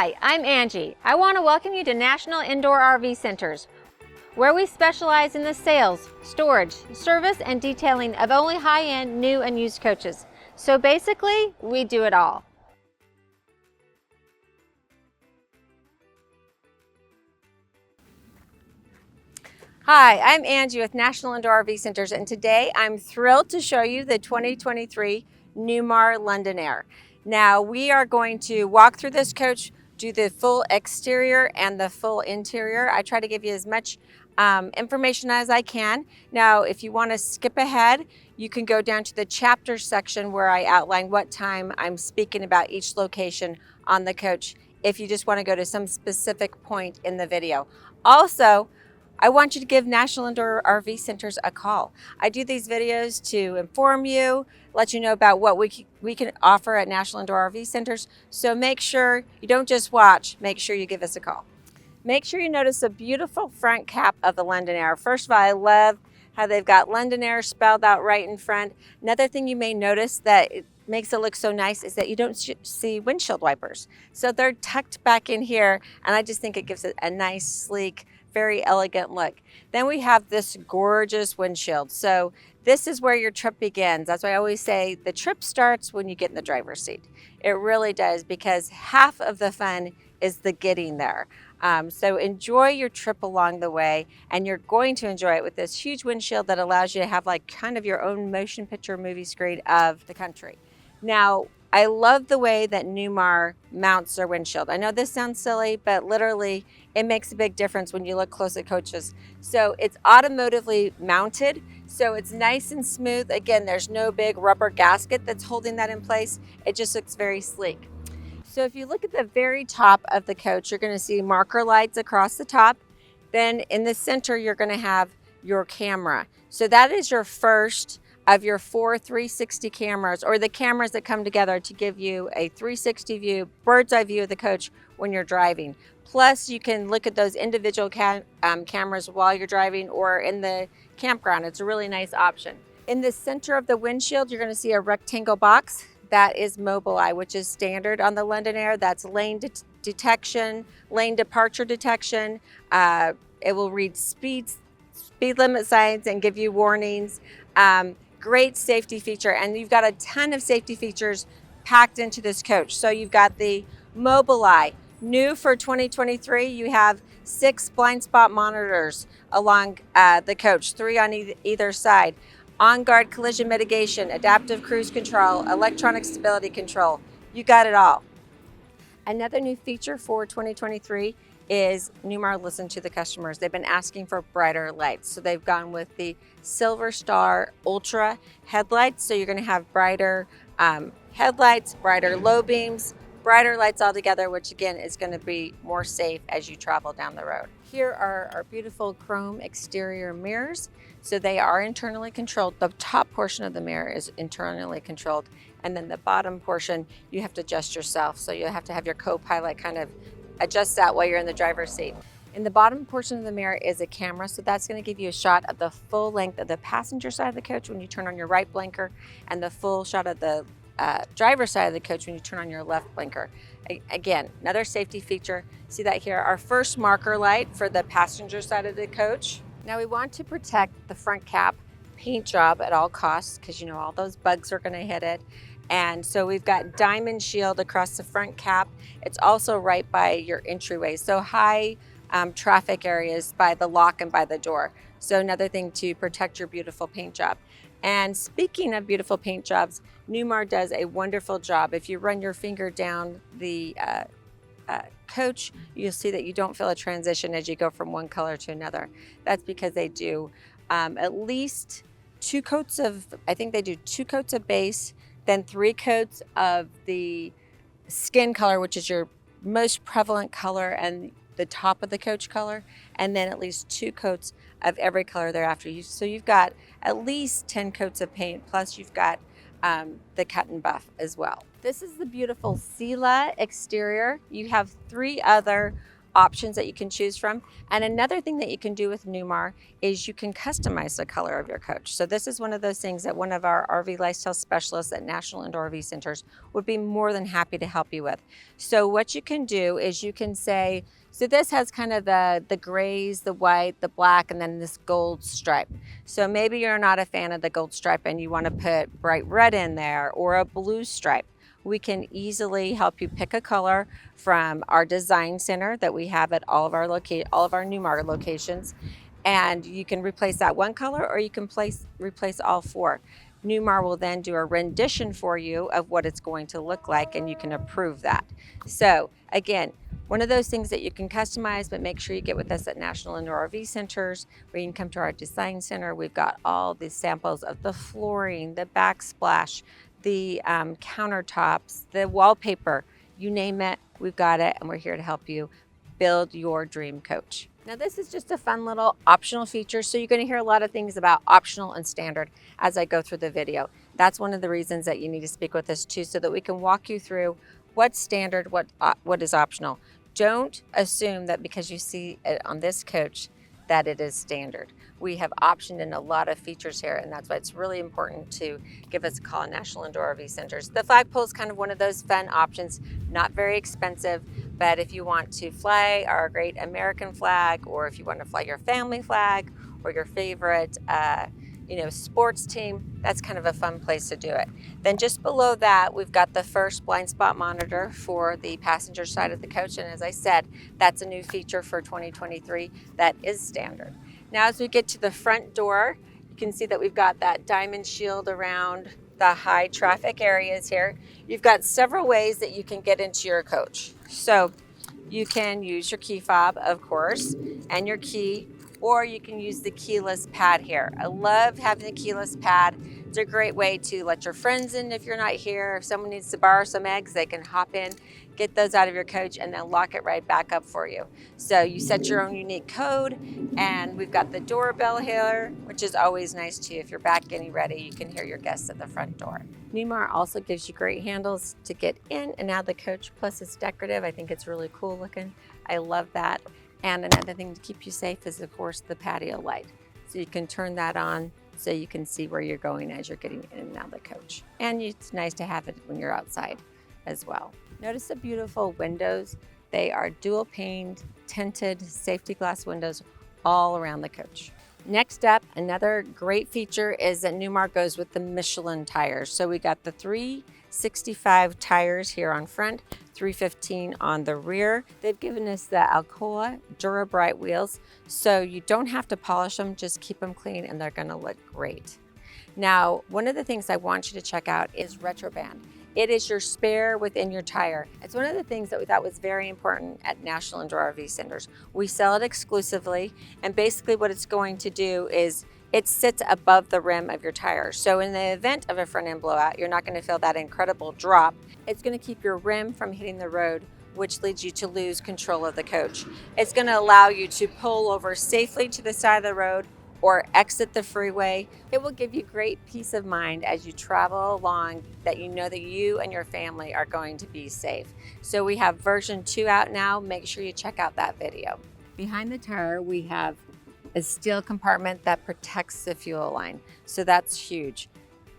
Hi, I'm Angie. I want to welcome you to National Indoor RV Centers, where we specialize in the sales, storage, service, and detailing of only high-end new and used coaches. So basically, we do it all. Hi, I'm Angie with National Indoor RV Centers, and today I'm thrilled to show you the 2023 Newmar London Aire. Now we are going to walk through this coach, do the full exterior and the full interior. I try to give you as much information as I can. Now, if you want to skip ahead, you can go down to the chapter section where I outline what time I'm speaking about each location on the coach, if you just want to go to some specific point in the video. Also, I want you to give National Indoor RV Centers a call. I do these videos to inform you, let you know about what we can offer at National Indoor RV Centers. So make sure you don't just watch, make sure you give us a call. Make sure you notice the beautiful front cap of the London Aire. First of all, I love how they've got London Aire spelled out right in front. Another thing you may notice that it makes it look so nice is that you don't see windshield wipers. So they're tucked back in here, and I just think it gives it a nice, sleek, very elegant look. Then we have this gorgeous windshield. So this is where your trip begins. That's why I always say the trip starts when you get in the driver's seat. It really does, because half of the fun is the getting there. So enjoy your trip along the way, and you're going to enjoy it with this huge windshield that allows you to have like kind of your own motion picture movie screen of the country. Now, I love the way that Newmar mounts their windshield. I know this sounds silly, but literally it makes a big difference when you look close at coaches. So it's automotively mounted, so it's nice and smooth. Again, there's no big rubber gasket that's holding that in place. It just looks very sleek. So if you look at the very top of the coach, you're going to see marker lights across the top. Then in the center, you're going to have your camera. So that is your first of your 4 360 cameras, or the cameras that come together to give you a 360 view, bird's eye view of the coach when you're driving. Plus, you can look at those individual cameras while you're driving or in the campground. It's a really nice option. In the center of the windshield, you're going to see a rectangle box. That is Mobileye, which is standard on the London Aire. That's lane detection, lane departure detection. It will read speed limit signs and give you warnings. Great safety feature, and you've got a ton of safety features packed into this coach. So you've got the Mobileye. New for 2023, you have 6 blind spot monitors along the coach, 3 on either side. On-guard collision mitigation, adaptive cruise control, electronic stability control. You got it all. Another new feature for 2023 is Newmar listened to the customers. They've been asking for brighter lights. So they've gone with the Silver Star Ultra headlights. So you're going to have brighter headlights, brighter low beams, brighter lights all together, which again is going to be more safe as you travel down the road. Here are our beautiful chrome exterior mirrors. So they are internally controlled. The top portion of the mirror is internally controlled, and then the bottom portion you have to adjust yourself. So you have to have your co-pilot kind of adjust that while you're in the driver's seat. In the bottom portion of the mirror is a camera, so that's going to give you a shot of the full length of the passenger side of the coach when you turn on your right blinker, and the full shot of the driver's side of the coach when you turn on your left blinker. Again, another safety feature. See that here, our first marker light for the passenger side of the coach. Now we want to protect the front cap paint job at all costs, because you know all those bugs are going to hit it. And so we've got diamond shield across the front cap. It's also right by your entryway, so high traffic areas by the lock and by the door. So another thing to protect your beautiful paint job. And speaking of beautiful paint jobs, Newmar does a wonderful job. If you run your finger down the coach, you'll see that you don't feel a transition as you go from one color to another. That's because they do at least 2 coats of, I think they do 2 coats of base, then 3 coats of the skin color, which is your most prevalent color and the top of the coach color, and then at least 2 coats of every color thereafter. So you've got at least 10 coats of paint, plus you've got the cut and buff as well. This is the beautiful Sela exterior. You have 3 other options that you can choose from. And another thing that you can do with Newmar is you can customize the color of your coach. So this is one of those things that one of our RV lifestyle specialists at National Indoor RV Centers would be more than happy to help you with. So what you can do is you can say, so this has kind of the grays, the white, the black, and then this gold stripe. So maybe you're not a fan of the gold stripe and you want to put bright red in there or a blue stripe. We can easily help you pick a color from our design center that we have at all of our Newmar locations, and you can replace that one color or you can replace all four. Newmar will then do a rendition for you of what it's going to look like, and you can approve that. So again, one of those things that you can customize, but make sure you get with us at National Indoor RV Centers, where you can come to our design center. We've got all the samples of the flooring, the backsplash, the countertops, the wallpaper, you name it, we've got it, and we're here to help you build your dream coach. Now this is just a fun little optional feature, so you're going to hear a lot of things about optional and standard as I go through the video. That's one of the reasons that you need to speak with us too, so that we can walk you through what's standard, what is optional. Don't assume that because you see it on this coach that it is standard. We have optioned in a lot of features here, and that's why it's really important to give us a call at National Indoor RV Centers. The flagpole is kind of one of those fun options, not very expensive, but if you want to fly our great American flag, or if you want to fly your family flag or your favorite sports team, that's kind of a fun place to do it. Then just below that, we've got the first blind spot monitor for the passenger side of the coach. And as I said, that's a new feature for 2023 that is standard. Now, as we get to the front door, you can see that we've got that diamond shield around the high traffic areas here. You've got several ways that you can get into your coach. So you can use your key fob, of course, and your key, or you can use the keyless pad here. I love having the keyless pad. It's a great way to let your friends in if you're not here. If someone needs to borrow some eggs, they can hop in, get those out of your coach, and then lock it right back up for you. So you set your own unique code, and we've got the doorbell here, which is always nice too. If you're back getting ready, you can hear your guests at the front door. Newmar also gives you great handles to get in and out of the coach, plus it's decorative. I think it's really cool looking. I love that. And another thing to keep you safe is, of course, the patio light. So you can turn that on so you can see where you're going as you're getting in and out of the coach. And it's nice to have it when you're outside as well. Notice the beautiful windows. They are dual paned, tinted, safety glass windows all around the coach. Next up, another great feature is that Newmar goes with the Michelin tires. So we got the 365 tires here on front, 315 on the rear. They've given us the Alcoa Dura Bright wheels, so you don't have to polish them, just keep them clean and they're gonna look great. Now, one of the things I want you to check out is Retroband. It is your spare within your tire. It's one of the things that we thought was very important at National Indoor RV Centers. We sell it exclusively, and basically what it's going to do is it sits above the rim of your tire. So in the event of a front end blowout, you're not going to feel that incredible drop. It's going to keep your rim from hitting the road, which leads you to lose control of the coach. It's going to allow you to pull over safely to the side of the road or exit the freeway. It will give you great peace of mind as you travel along, that you know that you and your family are going to be safe. So we have version 2 out now. Make sure you check out that video. Behind the tire, we have a steel compartment that protects the fuel line. So that's huge.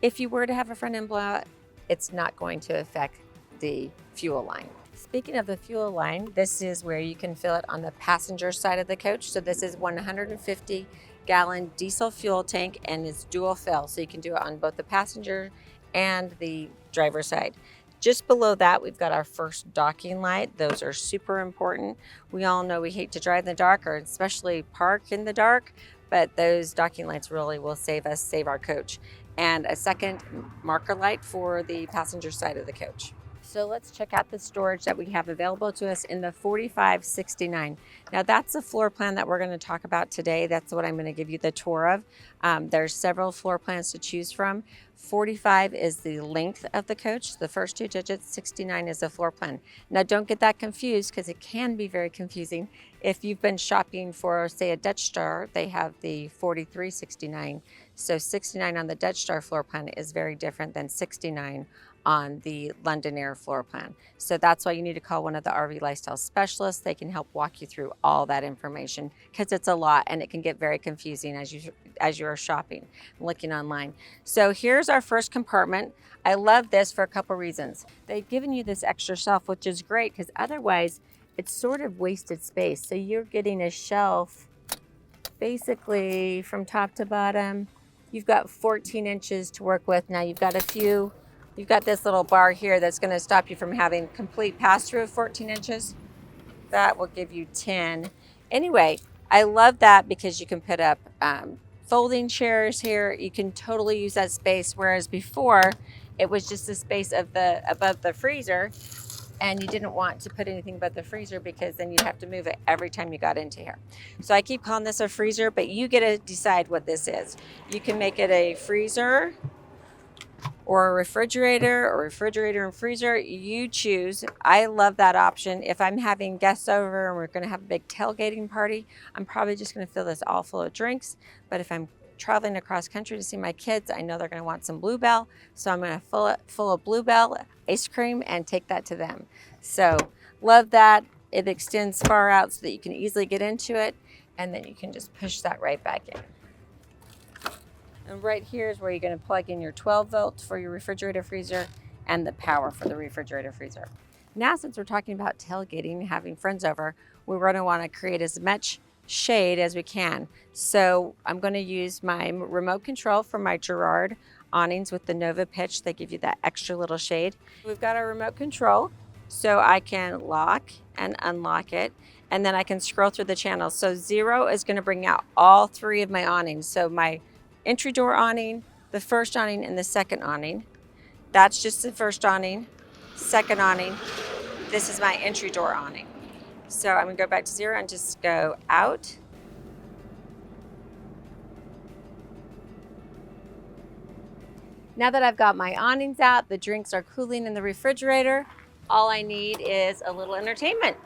If you were to have a front end blowout, it's not going to affect the fuel line. Speaking of the fuel line, this is where you can fill it on the passenger side of the coach. So this is 150-gallon diesel fuel tank, and it's dual fill. So you can do it on both the passenger and the driver's side. Just below that, we've got our first docking light. Those are super important. We all know we hate to drive in the dark, or especially park in the dark, but those docking lights really will save our coach. And a second marker light for the passenger side of the coach. So let's check out the storage that we have available to us in the 4569. Now that's the floor plan that we're going to talk about today. That's what I'm going to give you the tour of. There's several floor plans to choose from. 45 is the length of the coach. The first 2 digits, 69 is the floor plan. Now don't get that confused, because it can be very confusing. If you've been shopping for, say, a Dutch Star, they have the 4369. So 69 on the Dutch Star floor plan is very different than 69 on the London Aire floor plan. So that's why you need to call one of the RV lifestyle specialists. They can help walk you through all that information because it's a lot and it can get very confusing as you are shopping and looking online. So here's our first compartment. I love this for a couple reasons. They've given you this extra shelf, which is great because otherwise it's sort of wasted space. So you're getting a shelf basically from top to bottom. You've got 14 inches to work with. Now you've got this little bar here that's going to stop you from having complete pass-through of 14 inches. That will give you 10. Anyway, I love that because you can put up folding chairs here. You can totally use that space, whereas before it was just the space of above the freezer, and you didn't want to put anything above the freezer because then you'd have to move it every time you got into here. So I keep calling this a freezer, but you get to decide what this is. You can make it a freezer or a refrigerator, or refrigerator and freezer. You choose. I love that option. If I'm having guests over and we're going to have a big tailgating party, I'm probably just going to fill this all full of drinks. But if I'm traveling across country to see my kids, I know they're going to want some Bluebell, so I'm going to fill it full of Bluebell ice cream and take that to them. So love that. It extends far out so that you can easily get into it, and then you can just push that right back in. And right here is where you're going to plug in your 12 volt for your refrigerator freezer and the power for the refrigerator freezer. Now, since we're talking about tailgating and having friends over, we're going to want to create as much shade as we can. So I'm going to use my remote control from my Girard awnings with the Nova Pitch. They give you that extra little shade. We've got our remote control, so I can lock and unlock it, and then I can scroll through the channels. So 0 is going to bring out all 3 of my awnings. So my entry door awning, the first awning, and the second awning. That's just the first awning, second awning. This is my entry door awning. So I'm going to go back to 0 and just go out. Now that I've got my awnings out, the drinks are cooling in the refrigerator, all I need is a little entertainment.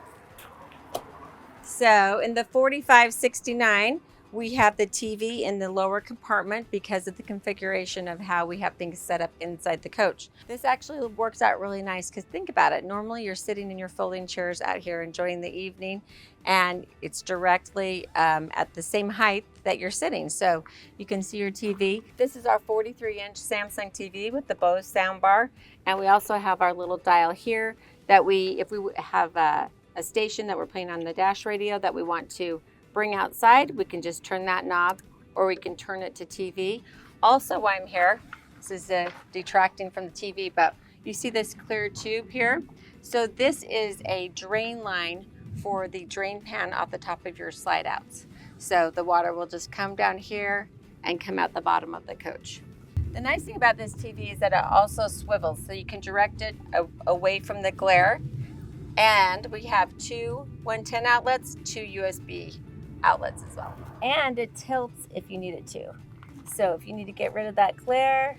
So in the 4569, we have the TV in the lower compartment because of the configuration of how we have things set up inside the coach. This actually works out really nice because think about it. Normally you're sitting in your folding chairs out here enjoying the evening, and it's directly at the same height that you're sitting. So you can see your TV. This is our 43-inch Samsung TV with the Bose soundbar. And we also have our little dial here that if we have a station that we're playing on the dash radio that we want to bring outside, we can just turn that knob, or we can turn it to TV. Also, while I'm here, this is detracting from the TV, but you see this clear tube here? So this is a drain line for the drain pan off the top of your slide outs. So the water will just come down here and come out the bottom of the coach. The nice thing about this TV is that it also swivels, so you can direct it away from the glare. And we have 2 110 outlets, 2 USB outlets as well. And it tilts if you need it to. So if you need to get rid of that glare,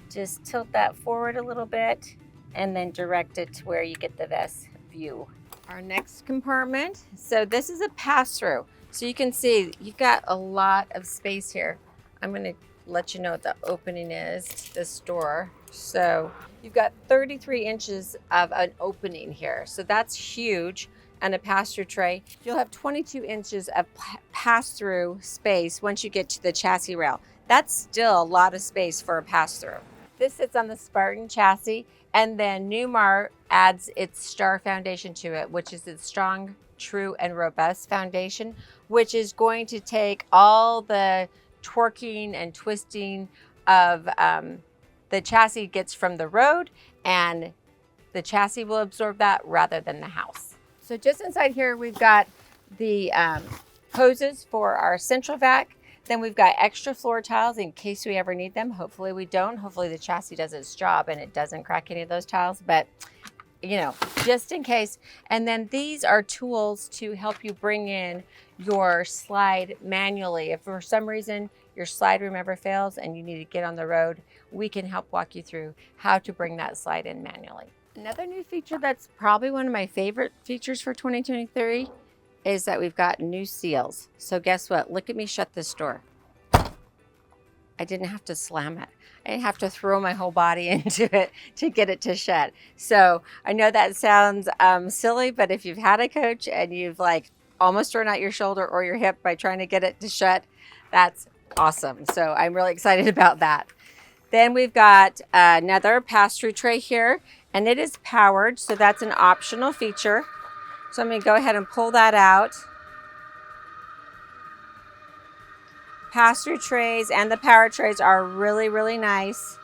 just tilt that forward a little bit and then direct it to where you get the best view. Our next compartment, so this is a pass-through. So you can see you've got a lot of space here. I'm going to let you know what the opening is to this door. So you've got 33 inches of an opening here. So that's huge. And a pass-through tray. You'll have 22 inches of pass-through space once you get to the chassis rail. That's still a lot of space for a pass-through. This sits on the Spartan chassis, and then Newmar adds its Star foundation to it, which is its strong, true, and robust foundation, which is going to take all the torquing and twisting of the chassis gets from the road, and the chassis will absorb that rather than the house. So just inside here, we've got the hoses for our central vac. Then we've got extra floor tiles in case we ever need them. Hopefully we don't. Hopefully the chassis does its job and it doesn't crack any of those tiles, but you know, just in case. And then these are tools to help you bring in your slide manually. If for some reason your slide room ever fails and you need to get on the road, we can help walk you through how to bring that slide in manually. Another new feature that's probably one of my favorite features for 2023 is that we've got new seals. So guess what? Look at me shut this door. I I didn't have to slam it. I didn't have to throw my whole body into it to get it to shed. So I know that sounds silly, but if you've had a coach and you've like almost thrown out your shoulder or your hip by trying to get it to shut, that's awesome. So I'm really excited about that. Then we've got another pass-through tray here, and it is powered, so that's an optional feature. So I'm going to go ahead and pull that out. Pass-through trays and the power trays are really, really nice.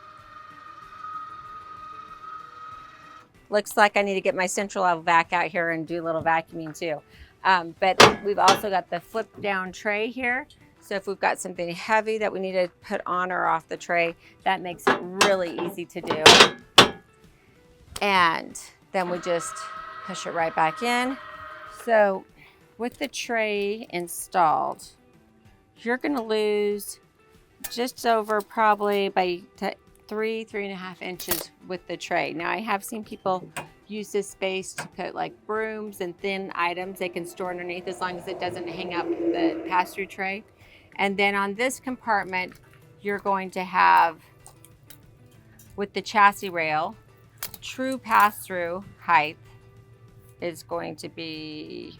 Looks like I need to get my central vac out here and do a little vacuuming too. But we've also got the flip down tray here. So if we've got something heavy that we need to put on or off the tray, that makes it really easy to do. And then we just push it right back in. So with the tray installed, you're gonna lose just over probably by 3.5 inches with the tray. Now I have seen people use this space to put like brooms and thin items they can store underneath as long as it doesn't hang up the pass-through tray. And then on this compartment, you're going to have, with the chassis rail, true pass-through height is going to be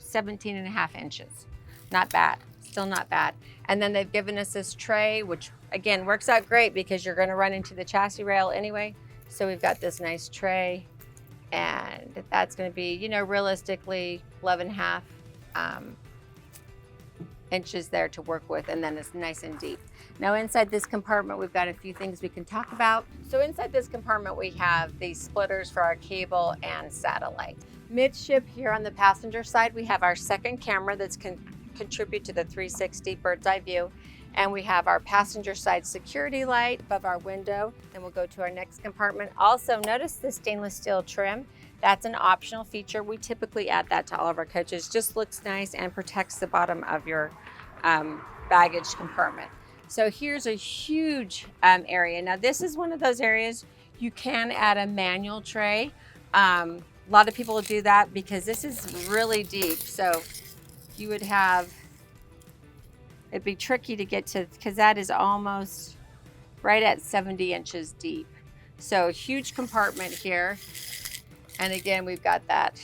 17.5 inches. Not bad, still not bad. And then they've given us this tray, which again works out great because you're gonna run into the chassis rail anyway. So we've got this nice tray, and that's gonna be, you know, realistically 11.5 inches there to work with, and then it's nice and deep. Now inside this compartment, we've got a few things we can talk about. So inside this compartment, we have these splitters for our cable and satellite. Midship here on the passenger side, we have our second camera that's contribute to the 360 bird's eye view. And we have our passenger side security light above our window. Then we'll go to our next compartment. Also notice the stainless steel trim. That's an optional feature. We typically add that to all of our coaches. Just looks nice and protects the bottom of your baggage compartment. So here's a huge area. Now this is one of those areas you can add a manual tray. A lot of people do that because this is really deep. So you would have, it'd be tricky to get to, because that is almost right at 70 inches deep. So huge compartment here. And again, we've got that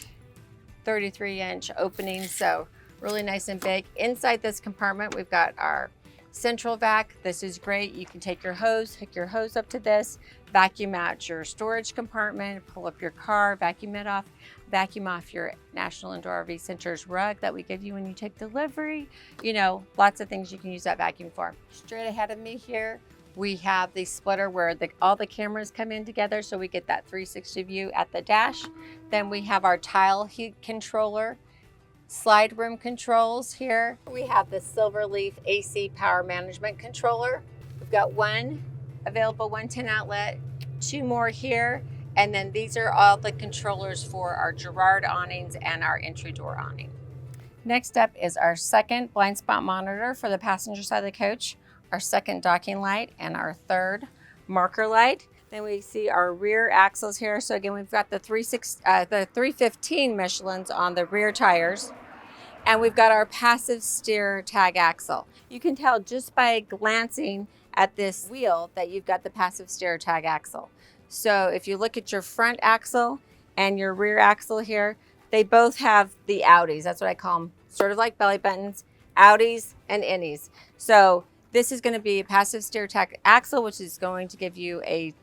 33-inch opening, so really nice and big. Inside this compartment, we've got our central vac. This is great. You can take your hose, hook your hose up to this, vacuum out your storage compartment, pull up your car, vacuum it off, vacuum off your National Indoor RV Center's rug that we give you when you take delivery. You know, lots of things you can use that vacuum for. Straight ahead of me here, we have the splitter where all the cameras come in together, so we get that 360 view at the dash. Then we have our tile heat controller, slide room controls here. We have the Silverleaf AC power management controller. We've got one available 110 outlet, two more here, and then these are all the controllers for our Girard awnings and our entry door awning. Next up is our second blind spot monitor for the passenger side of the coach, our second docking light, and our third marker light. Then we see our rear axles here. So again, we've got the 315 Michelins on the rear tires, and we've got our passive steer tag axle. You can tell just by glancing at this wheel that you've got the passive steer tag axle. So if you look at your front axle and your rear axle here, they both have the outies. That's what I call them, sort of like belly buttons, outies and innies. So this is going to be a passive steer tag axle, which is going to give you a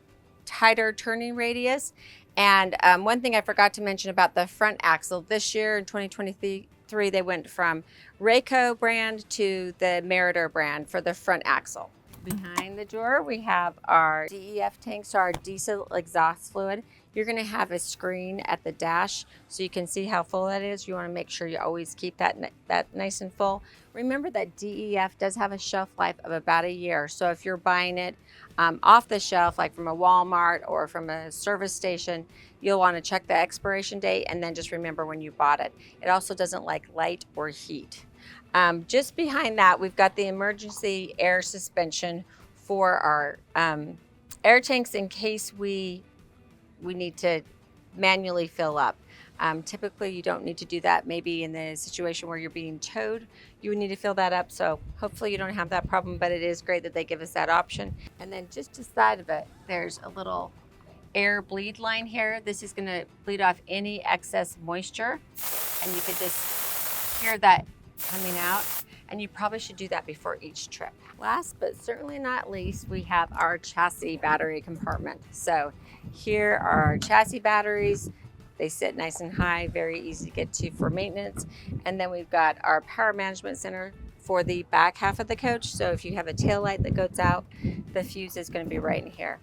tighter turning radius. And one thing I forgot to mention about the front axle, this year in 2023, they went from Rayco brand to the Meritor brand for the front axle. Behind the door, we have our DEF tanks, so our diesel exhaust fluid. You're going to have a screen at the dash so you can see how full that is. You want to make sure you always keep that nice and full. Remember that DEF does have a shelf life of about a year. So if you're buying it off the shelf, like from a Walmart or from a service station, you'll want to check the expiration date and then just remember when you bought it. It also doesn't like light or heat. Just behind that, we've got the emergency air suspension for our air tanks in case we need to manually fill up. Typically, you don't need to do that. Maybe in the situation where you're being towed, you would need to fill that up. So hopefully you don't have that problem, but it is great that they give us that option. And then just to the side of it, there's a little air bleed line here. This is going to bleed off any excess moisture, and you can just hear that coming out. And you probably should do that before each trip. Last but certainly not least, we have our chassis battery compartment. So here are our chassis batteries. They sit nice and high, very easy to get to for maintenance. And then we've got our power management center for the back half of the coach. So if you have a tail light that goes out, the fuse is going to be right in here.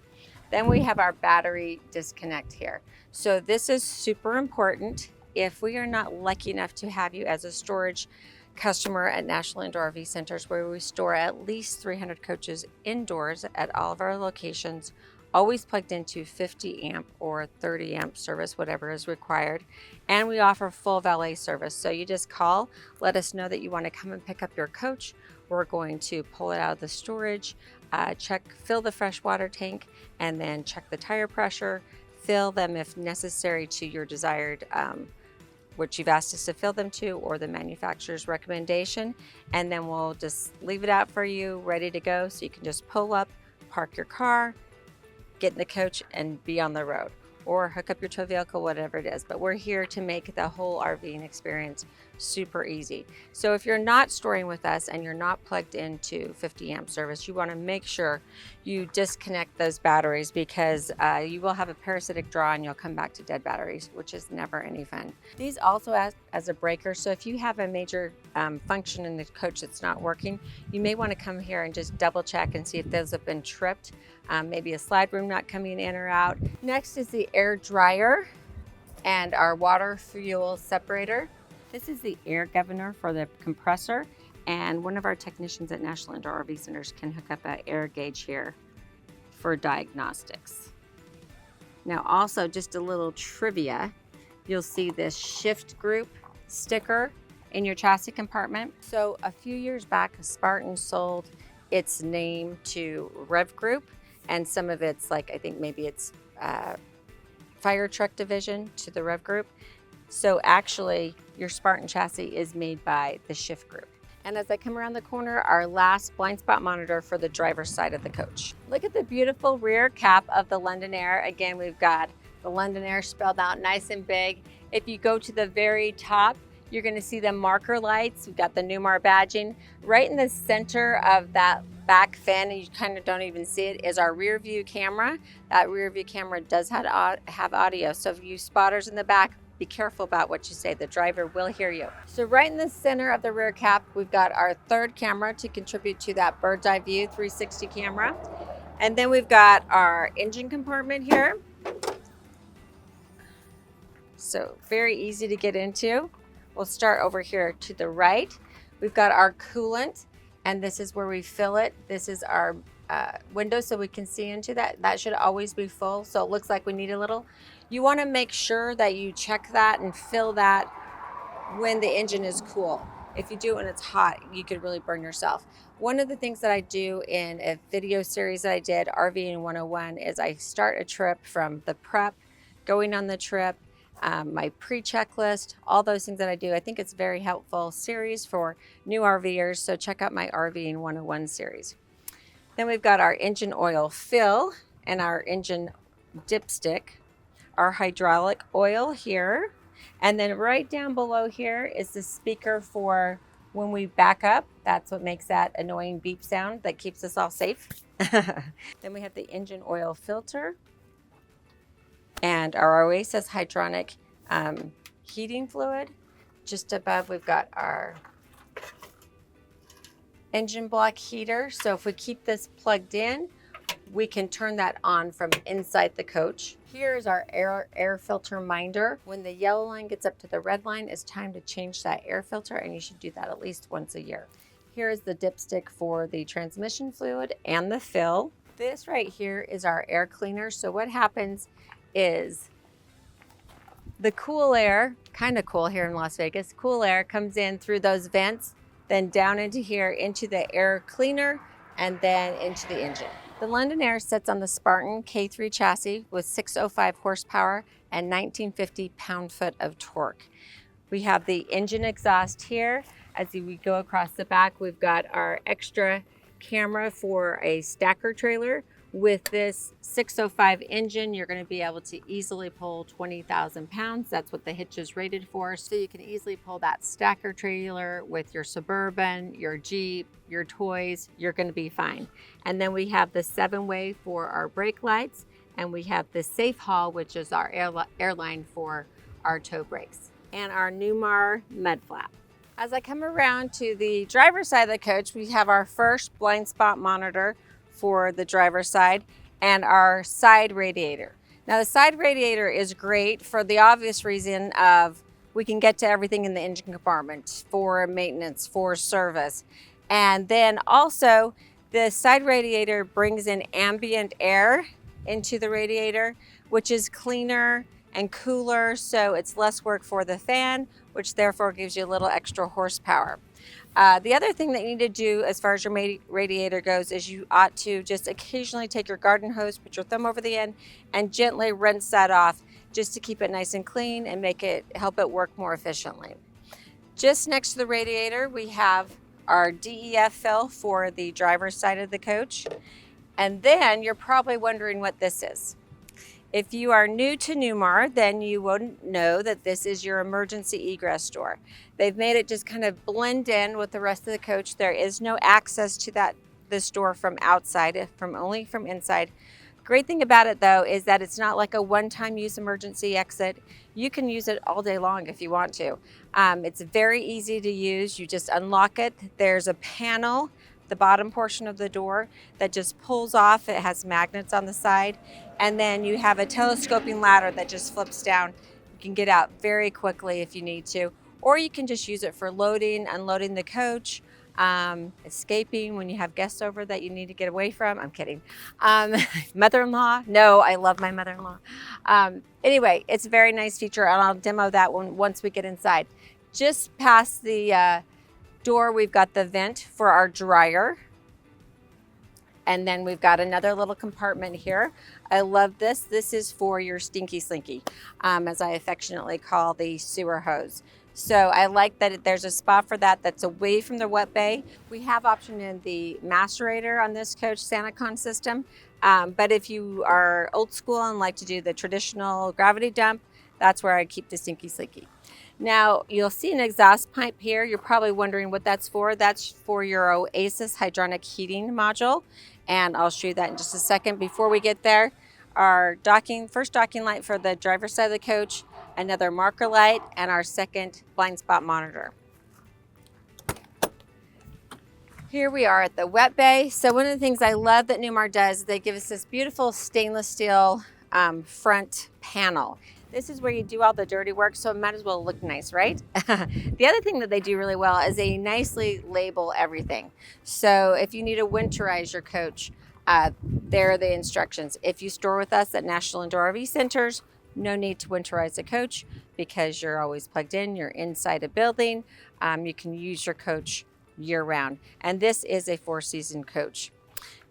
Then we have our battery disconnect here. So this is super important. If we are not lucky enough to have you as a storage customer at National Indoor RV Centers, where we store at least 300 coaches indoors at all of our locations, always plugged into 50 amp or 30 amp service, whatever is required. And we offer full valet service. So you just call, let us know that you want to come and pick up your coach. We're going to pull it out of the storage, fill the freshwater tank, and then check the tire pressure, fill them if necessary to your desired what you've asked us to fill them to, or the manufacturer's recommendation. And then we'll just leave it out for you, ready to go. So you can just pull up, park your car, get in the coach, and be on the road, or hook up your tow vehicle, whatever it is. But we're here to make the whole RVing experience super easy. So if you're not storing with us and you're not plugged into 50 amp service, you want to make sure you disconnect those batteries, because you will have a parasitic draw and you'll come back to dead batteries, which is never any fun. These also act as a breaker. So if you have a major function in the coach that's not working, you may want to come here and just double check and see if those have been tripped. Maybe a slide room not coming in or out. Next is the air dryer and our water fuel separator. This is the air governor for the compressor, and one of our technicians at National Indoor RV Centers can hook up an air gauge here for diagnostics. Now also, just a little trivia, you'll see this shift group sticker in your chassis compartment. So a few years back, Spartan sold its name to Rev Group, and some of it's like, I think maybe it's fire truck division to the Rev Group. So actually, your Spartan chassis is made by the Shift Group. And as I come around the corner, our last blind spot monitor for the driver's side of the coach. Look at the beautiful rear cap of the London Aire. Again, we've got the London Aire spelled out nice and big. If you go to the very top, you're gonna see the marker lights. We've got the Newmar badging. Right in the center of that back fin, and you kind of don't even see it, is our rear view camera. That rear view camera does have audio. So if you spotters in the back, be careful about what you say. The driver will hear you. So right in the center of the rear cap, we've got our third camera to contribute to that bird's eye view 360 camera. And then we've got our engine compartment here. So very easy to get into. We'll start over here to the right. We've got our coolant, and this is where we fill it. This is our window so we can see into that. That should always be full, so it looks like we need a little. You want to make sure that you check that and fill that when the engine is cool. If you do it when it's hot, you could really burn yourself. One of the things that I do in a video series that I did, RVing 101, is I start a trip from the prep, going on the trip, my pre-checklist, all those things that I do. I think it's a very helpful series for new RVers, so check out my RVing 101 series. Then we've got our engine oil fill and our engine dipstick, our hydraulic oil here, and then right down below here is the speaker for when we back up. That's what makes that annoying beep sound that keeps us all safe. Then we have the engine oil filter and our Oasis hydronic heating fluid. Just above, we've got our engine block heater. So if we keep this plugged in, we can turn that on from inside the coach. Here's our air filter minder. When the yellow line gets up to the red line, it's time to change that air filter, and you should do that at least once a year. Here is the dipstick for the transmission fluid and the fill. This right here is our air cleaner. So what happens is the cool air, kind of cool here in Las Vegas, cool air comes in through those vents, then down into here, into the air cleaner, and then into the engine. The London Aire sits on the Spartan K3 chassis with 605 horsepower and 1950 pound-foot of torque. We have the engine exhaust here. As we go across the back, we've got our extra camera for a stacker trailer. With this 605 engine, you're going to be able to easily pull 20,000 pounds. That's what the hitch is rated for. So you can easily pull that stacker trailer with your Suburban, your Jeep, your toys. You're going to be fine. And then we have the 7-way for our brake lights. And we have the Safe Haul, which is our airline for our tow brakes. And our Newmar mud flap. As I come around to the driver's side of the coach, we have our first blind spot monitor for the driver's side and our side radiator. Now the side radiator is great for the obvious reason of we can get to everything in the engine compartment for maintenance, for service. And then also the side radiator brings in ambient air into the radiator, which is cleaner and cooler, so it's less work for the fan, which therefore gives you a little extra horsepower. The other thing that you need to do as far as your radiator goes is you ought to just occasionally take your garden hose, put your thumb over the end, and gently rinse that off just to keep it nice and clean and help it work more efficiently. Just next to the radiator, we have our DEF fill for the driver's side of the coach. And then you're probably wondering what this is. If you are new to Newmar, then you wouldn't know that this is your emergency egress door. They've made it just kind of blend in with the rest of the coach. There is no access to this door from outside, only from inside. Great thing about it though is that it's not like a one-time use emergency exit. You can use it all day long if you want to. It's very easy to use. You just unlock it. There's a panel, the bottom portion of the door, that just pulls off. It has magnets on the side. And then you have a telescoping ladder that just flips down. You can get out very quickly if you need to, or you can just use it for loading, unloading the coach, escaping when you have guests over that you need to get away from. I'm kidding. Mother-in-law? No, I love my mother-in-law. Anyway, it's a very nice feature, and I'll demo that one once we get inside. Just past the door, we've got the vent for our dryer. And then we've got another little compartment here. I love this. This is for your stinky slinky, as I affectionately call the sewer hose. So I like that there's a spot for that that's away from the wet bay. We have option in the macerator on this coach SantaCon system. But if you are old school and like to do the traditional gravity dump, that's where I keep the stinky slinky. Now, you'll see an exhaust pipe here. You're probably wondering what that's for. That's for your Oasis hydronic heating module. And I'll show you that in just a second. Before we get there, our first docking light for the driver's side of the coach, another marker light, and our second blind spot monitor. Here we are at the wet bay. So one of the things I love that Newmar does is they give us this beautiful stainless steel front panel. This is where you do all the dirty work, so it might as well look nice, right? The other thing that they do really well is they nicely label everything. So if you need to winterize your coach, there are the instructions. If you store with us at National Indoor RV Centers, no need to winterize the coach because you're always plugged in, you're inside a building. You can use your coach year-round. And this is a 4-season coach.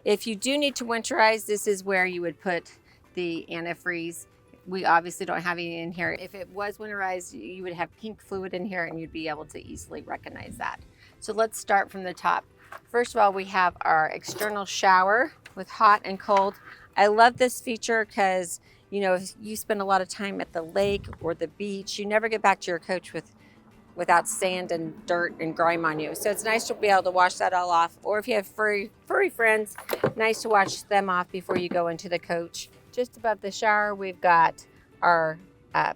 If you do need to winterize, this is where you would put the antifreeze. We obviously don't have any in here. If it was winterized, you would have pink fluid in here and you'd be able to easily recognize that. So let's start from the top. First of all, we have our external shower with hot and cold. I love this feature because, you know, if you spend a lot of time at the lake or the beach, you never get back to your coach without sand and dirt and grime on you. So it's nice to be able to wash that all off. Or if you have furry friends, nice to wash them off before you go into the coach. Just above the shower, we've got our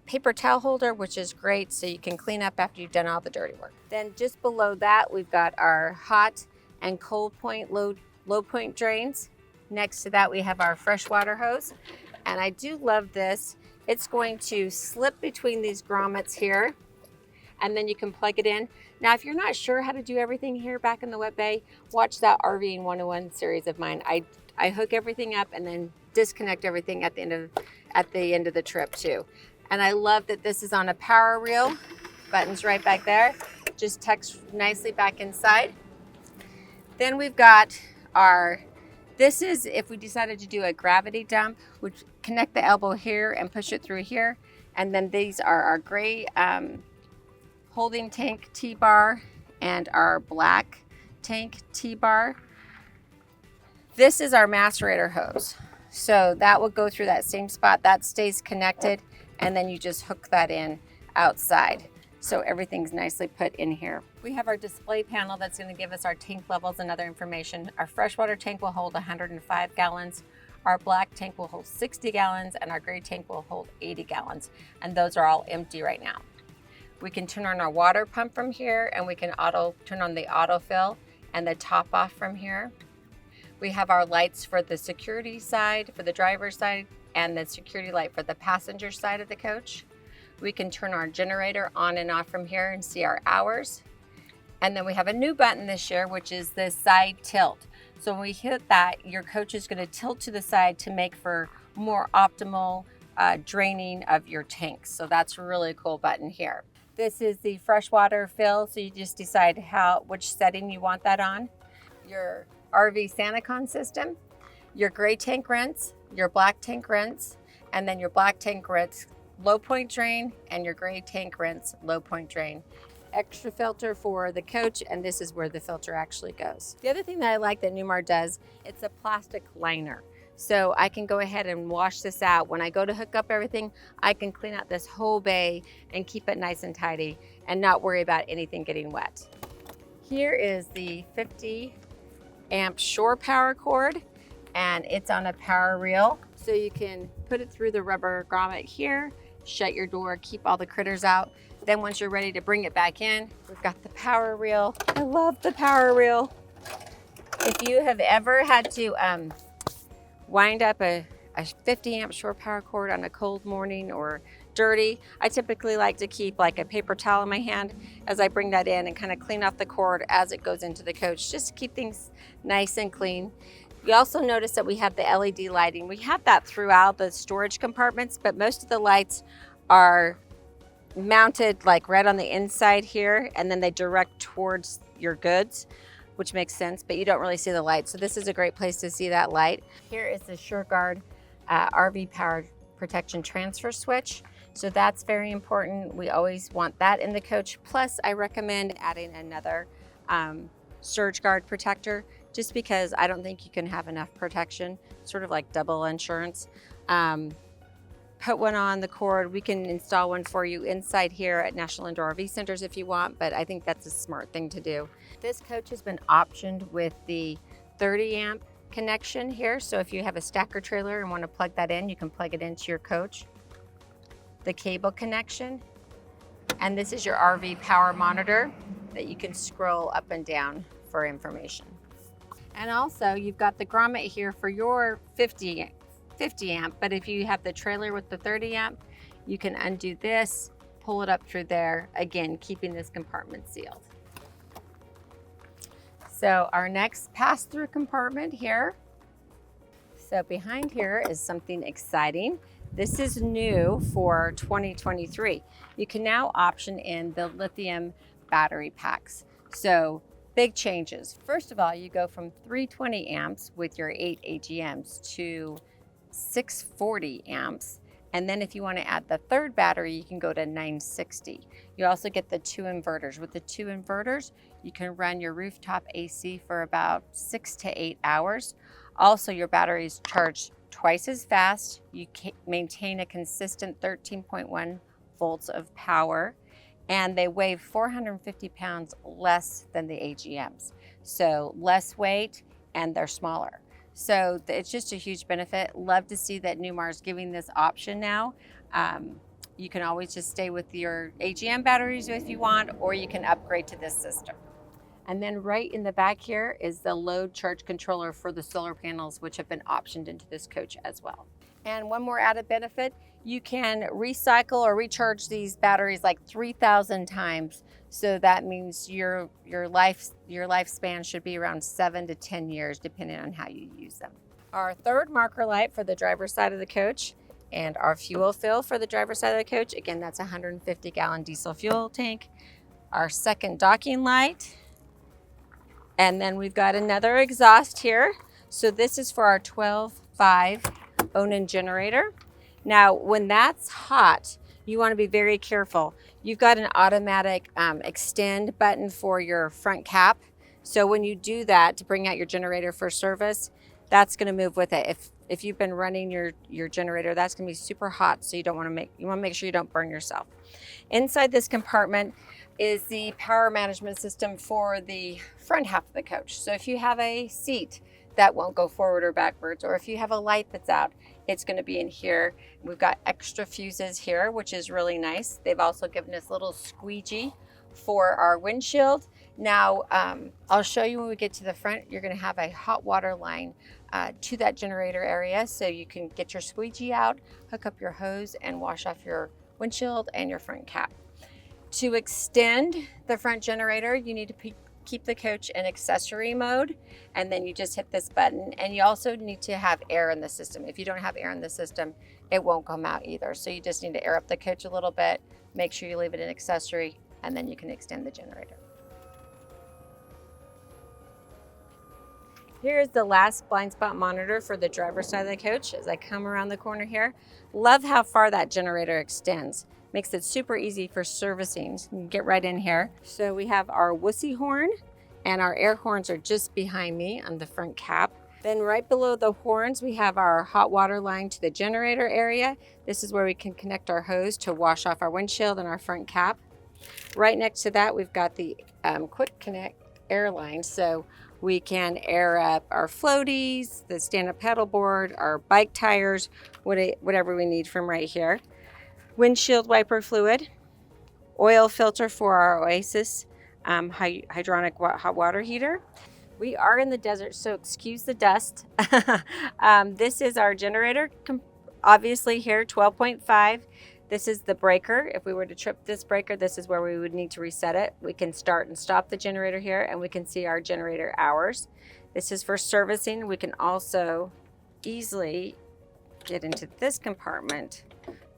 paper towel holder, which is great, so you can clean up after you've done all the dirty work. Then just below that, we've got our hot and cold point, low point drains. Next to that, we have our freshwater hose. And I do love this. It's going to slip between these grommets here, and then you can plug it in. Now, if you're not sure how to do everything here back in the wet bay, watch that RVing 101 series of mine. I hook everything up and then disconnect everything at the end of the trip too. And I love that this is on a power reel. Buttons right back there. Just tucks nicely back inside. Then we've got our This is if we decided to do a gravity dump, which connect the elbow here and push it through here. And then these are our gray holding tank T-bar and our black tank T-bar. This is our macerator hose. So that will go through that same spot. That stays connected, and then you just hook that in outside. So everything's nicely put in here. We have our display panel that's going to give us our tank levels and other information. Our freshwater tank will hold 105 gallons. Our black tank will hold 60 gallons, and our gray tank will hold 80 gallons. And those are all empty right now. We can turn on our water pump from here, and we can turn on the autofill and the top off from here. We have our lights for the security side, for the driver's side, and the security light for the passenger side of the coach. We can turn our generator on and off from here and see our hours. And then we have a new button this year, which is the side tilt. So when we hit that, your coach is going to tilt to the side to make for more optimal draining of your tanks. So that's a really cool button here. This is the freshwater fill. So you just decide which setting you want that on. Your RV SantaCon system, your gray tank rinse, your black tank rinse, and then your black tank rinse low point drain, and your gray tank rinse low point drain. Extra filter for the coach, and this is where the filter actually goes. The other thing that I like that Newmar does, it's a plastic liner. So I can go ahead and wash this out. When I go to hook up everything, I can clean out this whole bay and keep it nice and tidy and not worry about anything getting wet. Here is the 50 amp shore power cord, and it's on a power reel. So you can put it through the rubber grommet here, shut your door, keep all the critters out. Then once you're ready to bring it back in, we've got the power reel. I love the power reel. If you have ever had to wind up a 50 amp shore power cord on a cold morning or dirty, I typically like to keep like a paper towel in my hand as I bring that in and kind of clean off the cord as it goes into the coach, just to keep things nice and clean. You also notice that we have the LED lighting. We have that throughout the storage compartments, but most of the lights are mounted like right on the inside here, and then they direct towards your goods, which makes sense, but you don't really see the light. So this is a great place to see that light. Here is the SureGuard RV power protection transfer switch. So that's very important. We always want that in the coach. Plus, I recommend adding another surge guard protector, just because I don't think you can have enough protection, sort of like double insurance. Put one on the cord. We can install one for you inside here at National Indoor RV Centers if you want, but I think that's a smart thing to do. This coach has been optioned with the 30 amp connection here. So if you have a stacker trailer and want to plug that in, you can plug it into your coach. The cable connection. And this is your RV power monitor that you can scroll up and down for information. And also you've got the grommet here for your 50 amp, but if you have the trailer with the 30 amp, you can undo this, pull it up through there, again, keeping this compartment sealed. So our next pass-through compartment here. So behind here is something exciting. This is new for 2023. You can now option in the lithium battery packs. So big changes. First of all, you go from 320 amps with your 8 AGMs to 640 amps. And then if you want to add the third battery, you can go to 960. You also get the 2 inverters. With the 2 inverters, you can run your rooftop AC for about 6 to 8 hours. Also, your batteries charge twice as fast. You can maintain a consistent 13.1 volts of power, and they weigh 450 pounds less than the AGMs. So less weight, and they're smaller. So it's just a huge benefit. Love to see that Newmar is giving this option now. You can always just stay with your AGM batteries if you want, or you can upgrade to this system. And then right in the back here is the load charge controller for the solar panels, which have been optioned into this coach as well. And one more added benefit, you can recycle or recharge these batteries like 3,000 times. So that means your lifespan should be around 7 to 10 years, depending on how you use them. Our third marker light for the driver's side of the coach, and our fuel fill for the driver's side of the coach. Again, that's a 150 gallon diesel fuel tank. Our second docking light. And then we've got another exhaust here. So this is for our 12.5 Awnings generator. Now, when that's hot, you want to be very careful. You've got an automatic extend button for your front cap. So when you do that to bring out your generator for service, that's going to move with it. If you've been running your generator, that's going to be super hot. So you want to make sure you don't burn yourself. Inside this compartment is the power management system for the front half of the coach. So if you have a seat that won't go forward or backwards, or if you have a light that's out, it's going to be in here. We've got extra fuses here, which is really nice. They've also given us a little squeegee for our windshield. Now, I'll show you when we get to the front, you're going to have a hot water line to that generator area, so you can get your squeegee out, hook up your hose, and wash off your windshield and your front cap. To extend the front generator, you need to keep the coach in accessory mode, and then you just hit this button. And you also need to have air in the system. If you don't have air in the system, it won't come out either. So you just need to air up the coach a little bit, make sure you leave it in accessory, and then you can extend the generator. Here's the last blind spot monitor for the driver's side of the coach as I come around the corner here. Love how far that generator extends. Makes it super easy for servicing. You can get right in here. So we have our wussy horn, and our air horns are just behind me on the front cap. Then right below the horns, we have our hot water line to the generator area. This is where we can connect our hose to wash off our windshield and our front cap. Right next to that, we've got the quick connect air line. So we can air up our floaties, the stand-up paddleboard, our bike tires, whatever we need from right here. Windshield wiper fluid, oil filter for our Oasis hydronic hot water heater. We are in the desert, so excuse the dust. This is our generator, obviously here, 12.5. This is the breaker. If we were to trip this breaker, this is where we would need to reset it. We can start and stop the generator here, and we can see our generator hours. This is for servicing. We can also easily get into this compartment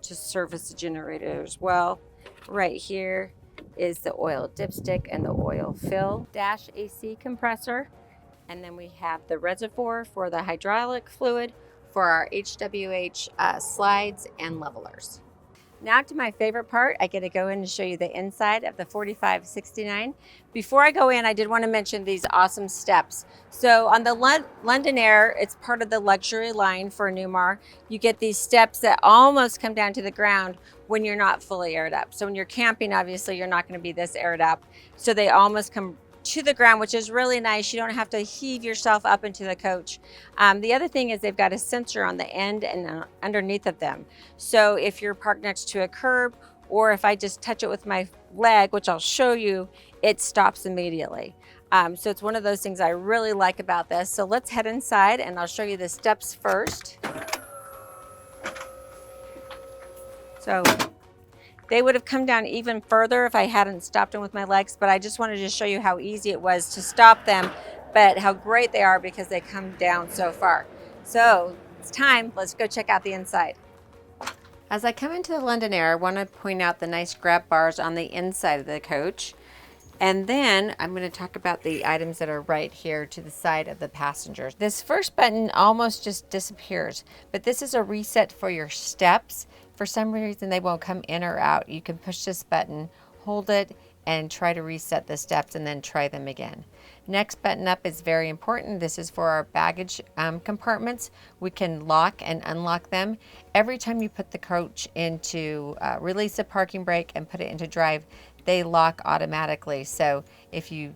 to service the generator as well. Right here is the oil dipstick and the oil fill. Dash AC compressor. And then we have the reservoir for the hydraulic fluid for our HWH slides and levelers. Now to my favorite part, I get to go in and show you the inside of the 4569. Before I go in, I did want to mention these awesome steps. So on the London Aire, it's part of the luxury line for Newmar. You get these steps that almost come down to the ground when you're not fully aired up. So when you're camping, obviously you're not going to be this aired up. So they almost come to the ground, which is really nice. You don't have to heave yourself up into the coach. The other thing is they've got a sensor on the end and underneath of them. So if you're parked next to a curb, or if I just touch it with my leg, which I'll show you, it stops immediately. So it's one of those things I really like about this. So let's head inside and I'll show you the steps first. So they would have come down even further if I hadn't stopped them with my legs, but I just wanted to show you how easy it was to stop them, but how great they are because they come down so far. So it's time, let's go check out the inside. As I come into the London Aire, I want to point out the nice grab bars on the inside of the coach. And then I'm going to talk about the items that are right here to the side of the passengers. This first button almost just disappears, but this is a reset for your steps. For some reason they won't come in or out. You can push this button, hold it, and try to reset the steps and then try them again. Next button up is very important. This is for our baggage compartments. We can lock and unlock them. Every time you put the coach into release the parking brake and put it into drive, they lock automatically. So if you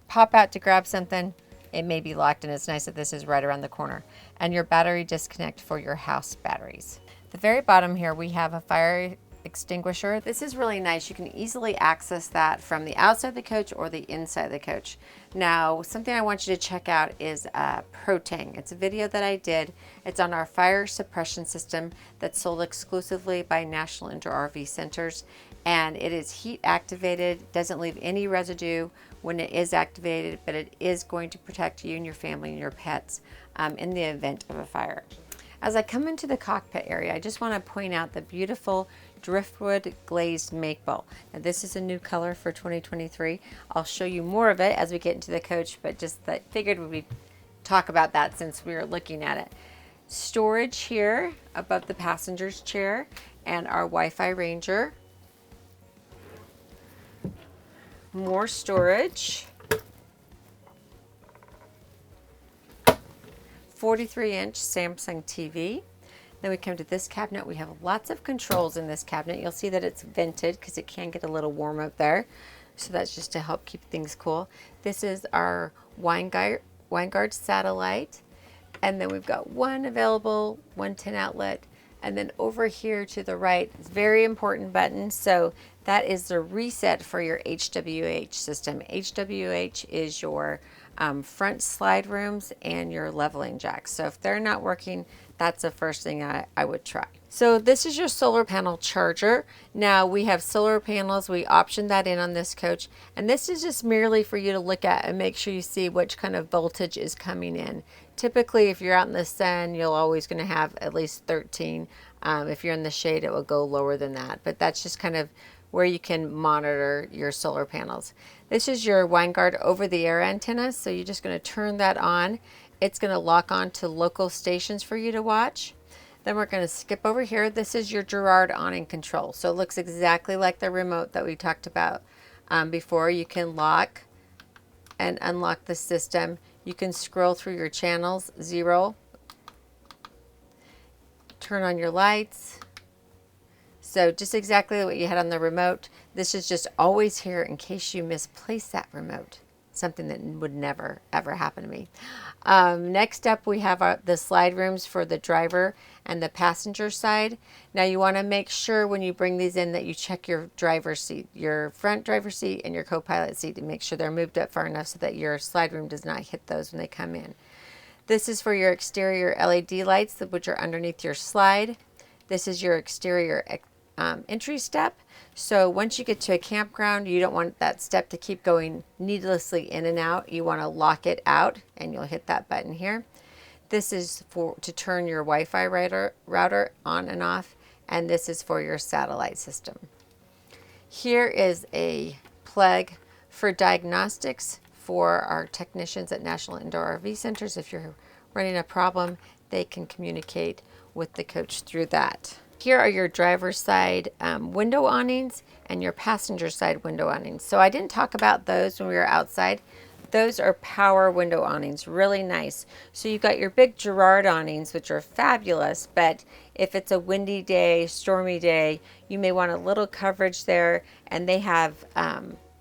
pop out to grab something, it may be locked, and it's nice that this is right around the corner. And your battery disconnect for your house batteries. At the very bottom here, we have a fire extinguisher. This is really nice. You can easily access that from the outside of the coach or the inside of the coach. Now, something I want you to check out is ProTang. It's a video that I did. It's on our fire suppression system that's sold exclusively by National Indoor RV Centers, and it is heat activated, doesn't leave any residue when it is activated, but it is going to protect you and your family and your pets in the event of a fire. As I come into the cockpit area, I just want to point out the beautiful driftwood glazed maple. Now, this is a new color for 2023. I'll show you more of it as we get into the coach, but just figured we'd be talk about that since we were looking at it. Storage here above the passenger's chair and our Wi-Fi Ranger. More storage. 43-inch Samsung TV. Then we come to this cabinet. We have lots of controls in this cabinet. You'll see that it's vented because it can get a little warm up there. So that's just to help keep things cool. This is our Winegard satellite. And then we've got one available 110 outlet. And then over here to the right, it's a very important button. So that is the reset for your HWH system. HWH is your front slide rooms and your leveling jacks. So if they're not working, that's the first thing I would try. So this is your solar panel charger. Now we have solar panels. We optioned that in on this coach. And this is just merely for you to look at and make sure you see which kind of voltage is coming in. Typically, if you're out in the sun, you're always going to have at least 13. If you're in the shade, it will go lower than that. But that's just kind of where you can monitor your solar panels. This is your Winegard over-the-air antenna. So you're just going to turn that on. It's going to lock on to local stations for you to watch. Then we're going to skip over here. This is your Girard awning control. So it looks exactly like the remote that we talked about before. You can lock and unlock the system. You can scroll through your channels, 0. Turn on your lights. So just exactly what you had on the remote. This is just always here in case you misplace that remote. Something that would never, ever happen to me. Next up, we have the slide rooms for the driver and the passenger side. Now you want to make sure when you bring these in that you check your driver's seat, your front driver's seat and your co-pilot seat, to make sure they're moved up far enough so that your slide room does not hit those when they come in. This is for your exterior LED lights, which are underneath your slide. This is your exterior entry step. So once you get to a campground, you don't want that step to keep going needlessly in and out. You want to lock it out, and you'll hit that button here. This is to turn your Wi-Fi router on and off, and this is for your satellite system. Here is a plug for diagnostics for our technicians at National Indoor RV Centers. If you're running a problem, they can communicate with the coach through that. Here are your driver's side window awnings and your passenger side window awnings. So I didn't talk about those when we were outside. Those are power window awnings, really nice. So you've got your big Girard awnings, which are fabulous, but if it's a windy day, stormy day, you may want a little coverage there, and they have,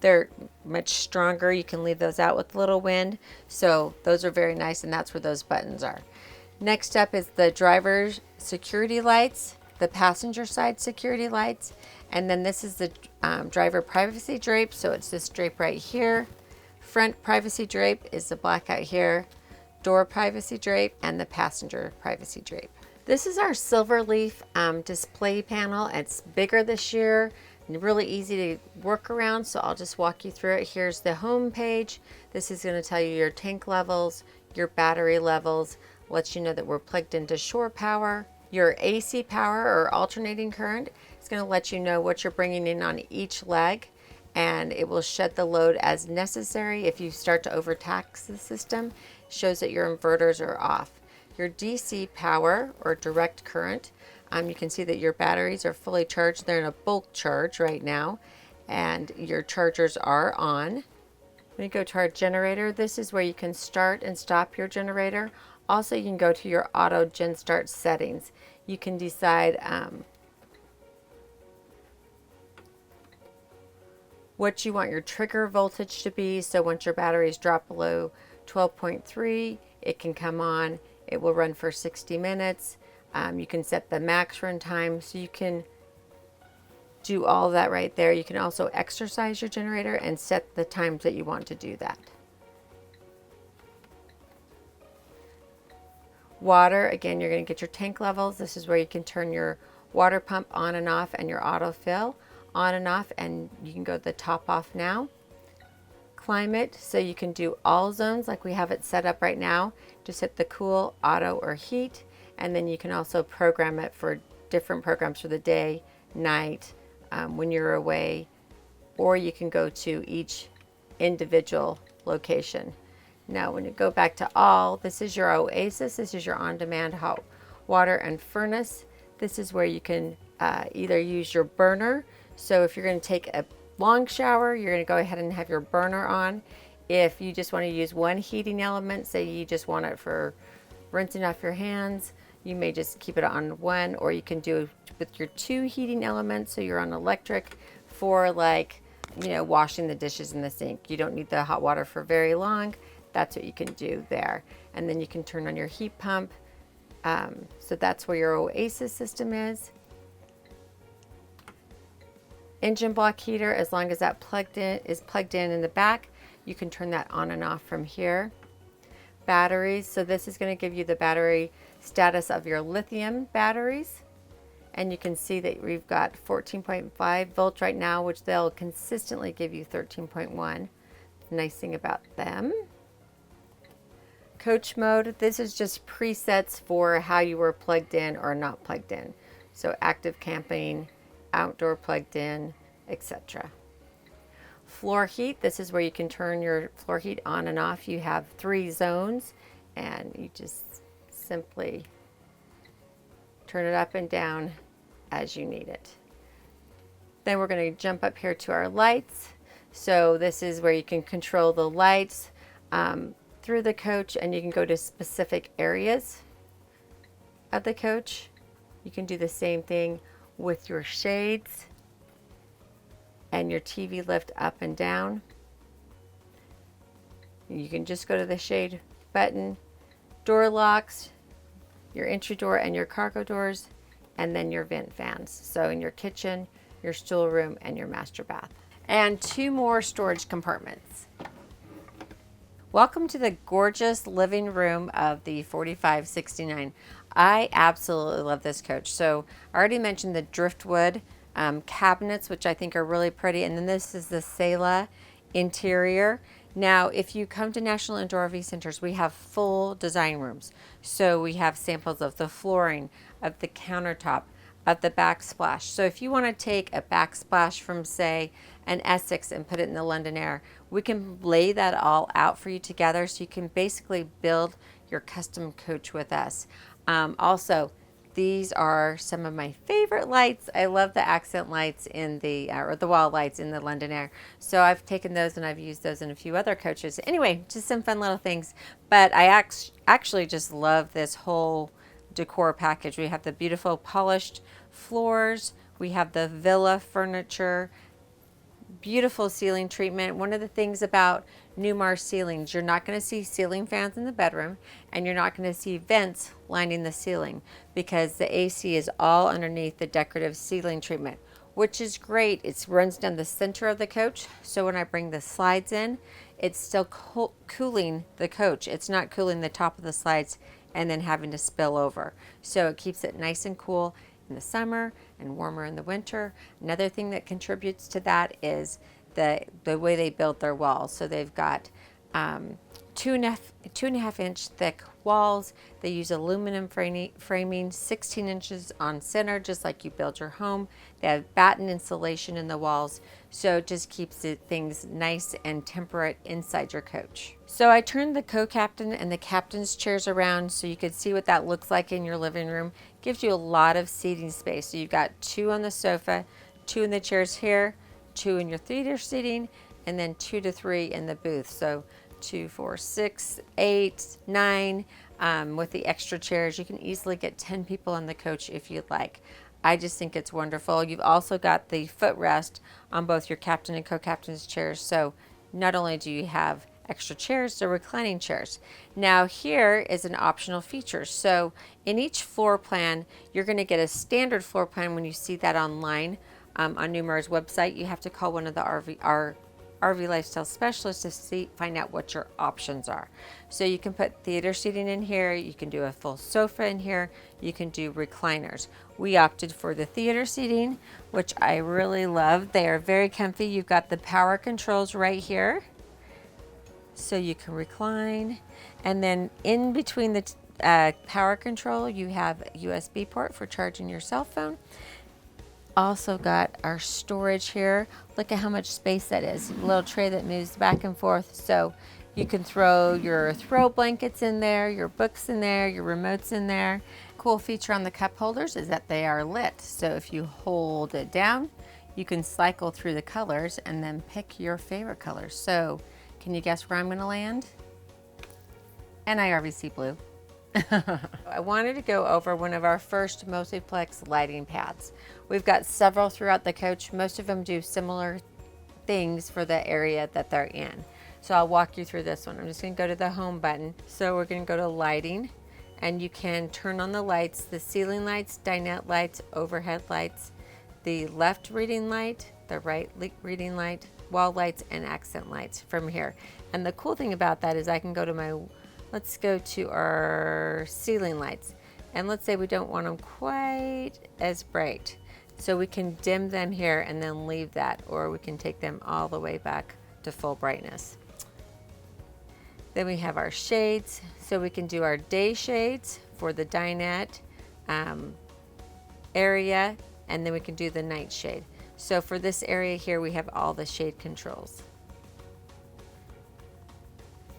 they're much stronger. You can leave those out with a little wind. So those are very nice, and that's where those buttons are. Next up is the driver's security lights, the passenger side security lights, and then this is the driver privacy drape. So it's this drape right here. Front privacy drape is the blackout here, door privacy drape, and the passenger privacy drape. This is our silver leaf display panel. It's bigger this year and really easy to work around, so I'll just walk you through it. Here's the home page. This is going to tell you your tank levels, your battery levels, lets you know that we're plugged into shore power. Your AC power or alternating current is going to let you know what you're bringing in on each leg, and it will shed the load as necessary. If you start to overtax the system, it shows that your inverters are off. Your DC power or direct current, you can see that your batteries are fully charged. They're in a bulk charge right now, and your chargers are on. When you go to our generator, this is where you can start and stop your generator. Also, you can go to your auto gen start settings. You can decide what you want your trigger voltage to be. So once your batteries drop below 12.3, it can come on. It will run for 60 minutes. You can set the max run time, so you can do all that right there. You can also exercise your generator and set the times that you want to do that. Water, again, you're going to get your tank levels. This is where you can turn your water pump on and off and your autofill on and off, and you can go to the top off now. Climate, so you can do all zones like we have it set up right now. Just hit the cool, auto, or heat, and then you can also program it for different programs for the day, night, when you're away, or you can go to each individual location. Now when you go back to all, this is your Oasis. This is your on-demand hot water and furnace. This is where you can either use your burner. So if you're going to take a long shower, you're going to go ahead and have your burner on. If you just want to use one heating element, say you just want it for rinsing off your hands, you may just keep it on one, or you can do with your two heating elements. So you're on electric for, like, you know, washing the dishes in the sink. You don't need the hot water for very long. That's what you can do there. And then you can turn on your heat pump. So that's where your Oasis system is. Engine block heater, as long as that is plugged in the back, you can turn that on and off from here. Batteries, so this is going to give you the battery status of your lithium batteries. And you can see that we've got 14.5 volts right now, which they'll consistently give you 13.1. Nice thing about them. Coach mode, this is just presets for how you were plugged in or not plugged in. So active camping, outdoor plugged in, etc. Floor heat, this is where you can turn your floor heat on and off. You have 3 zones, and you just simply turn it up and down as you need it. Then we're going to jump up here to our lights. So this is where you can control the lights through the coach, and you can go to specific areas of the coach. You can do the same thing with your shades and your TV lift up and down. You can just go to the shade button, door locks, your entry door and your cargo doors, and then your vent fans. So in your kitchen, your stool room, and your master bath. And 2 more storage compartments. Welcome to the gorgeous living room of the 4569. I absolutely love this coach. So I already mentioned the driftwood cabinets, which I think are really pretty. And then this is the Sela interior. Now, if you come to National Indoor RV Centers, we have full design rooms. So we have samples of the flooring, of the countertop, of the backsplash. So if you want to take a backsplash from, say, an Essex and put it in the London Aire, we can lay that all out for you together, so you can basically build your custom coach with us. Also, these are some of my favorite lights. I love the accent lights in the, or the wall lights in the London Aire. So I've taken those and I've used those in a few other coaches. Anyway, just some fun little things. But I actually just love this whole decor package. We have the beautiful polished floors. We have the villa furniture. Beautiful ceiling treatment. One of the things about Newmar ceilings, you're not going to see ceiling fans in the bedroom, and you're not going to see vents lining the ceiling, because the AC is all underneath the decorative ceiling treatment, which is great. It runs down the center of the coach, so when I bring the slides in, it's still cooling the coach. It's not cooling the top of the slides and then having to spill over. So it keeps it nice and cool in the summer and warmer in the winter. Another thing that contributes to that is the way they build their walls. So they've got 2.5 inch thick walls. They use aluminum framing, 16 inches on center, just like you build your home. They have batten insulation in the walls, so it just keeps things nice and temperate inside your coach. So I turned the co-captain and the captain's chairs around so you could see what that looks like in your living room. Gives you a lot of seating space. So you've got 2 on the sofa, 2 in the chairs here, 2 in your theater seating, and then 2 to 3 in the booth. So 2, 4, 6, 8, 9. With the extra chairs, you can easily get 10 people on the coach if you'd like. I just think it's wonderful. You've also got the footrest on both your captain and co-captain's chairs. So not only do you have extra chairs, they're reclining chairs. Now here is an optional feature. So in each floor plan, you're going to get a standard floor plan. When you see that online on Newmar's website, you have to call one of the RV lifestyle specialists to find out what your options are. So you can put theater seating in here, you can do a full sofa in here, you can do recliners. We opted for the theater seating, which I really love. They are very comfy. You've got the power controls right here, so you can recline. And then in between the power control, you have a USB port for charging your cell phone. Also got our storage here. Look at how much space that is. A little tray that moves back and forth. So You can throw your throw blankets in there, your books in there, your remotes in there. Cool feature on the cup holders is that they are lit. So if you hold it down, you can cycle through the colors and then pick your favorite colors. So can you guess where I'm gonna land? NIRVC blue. I wanted to go over one of our first multiplex lighting pads. We've got several throughout the coach. Most of them do similar things for the area that they're in. So I'll walk you through this one. I'm just gonna go to the home button. So we're gonna go to lighting, and you can turn on the lights, the ceiling lights, dinette lights, overhead lights, the left reading light, the right reading light, wall lights, and accent lights from here. And the cool thing about that is I can go to my, let's go to our ceiling lights. And let's say we don't want them quite as bright. So we can dim them here and then leave that, or we can take them all the way back to full brightness. Then we have our shades. So we can do our day shades for the dinette area, and then we can do the night shade. So for this area here, we have all the shade controls.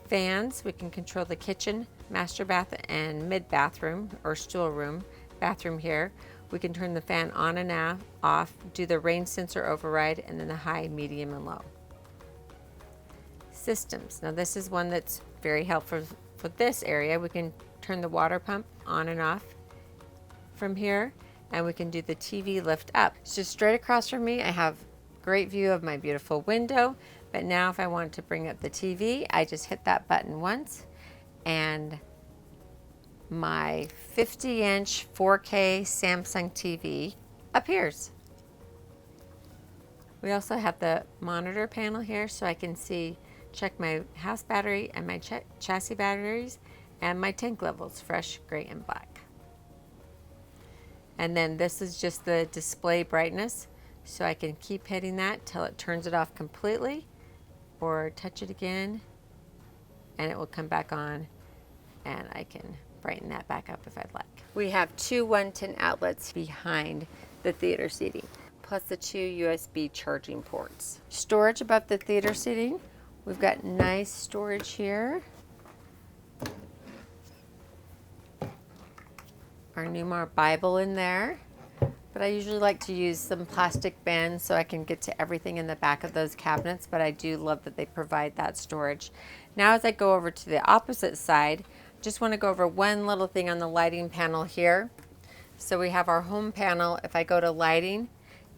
Fans, we can control the kitchen, master bath, and mid bathroom or stool room bathroom here. We can turn the fan on and off, do the rain sensor override, and then the high, medium, and low. Systems. Now this is one that's very helpful for this area. We can turn the water pump on and off from here, and we can do the TV lift up. So straight across from me, I have great view of my beautiful window. But now if I want to bring up the TV, I just hit that button once, and my 50-inch 4K Samsung TV appears. We also have the monitor panel here, so I can check my house battery and my chassis batteries and my tank levels, fresh, gray, and black. And then this is just the display brightness, so I can keep hitting that till it turns it off completely, or touch it again and it will come back on, and I can brighten that back up if I'd like. We have two 110 outlets behind the theater seating, plus the two USB charging ports. Storage above the theater seating. We've got nice storage here. Our Newmar Bible in there. But I usually like to use some plastic bins so I can get to everything in the back of those cabinets, but I do love that they provide that storage. Now as I go over to the opposite side, just want to go over one little thing on the lighting panel here. So we have our home panel. If I go to lighting,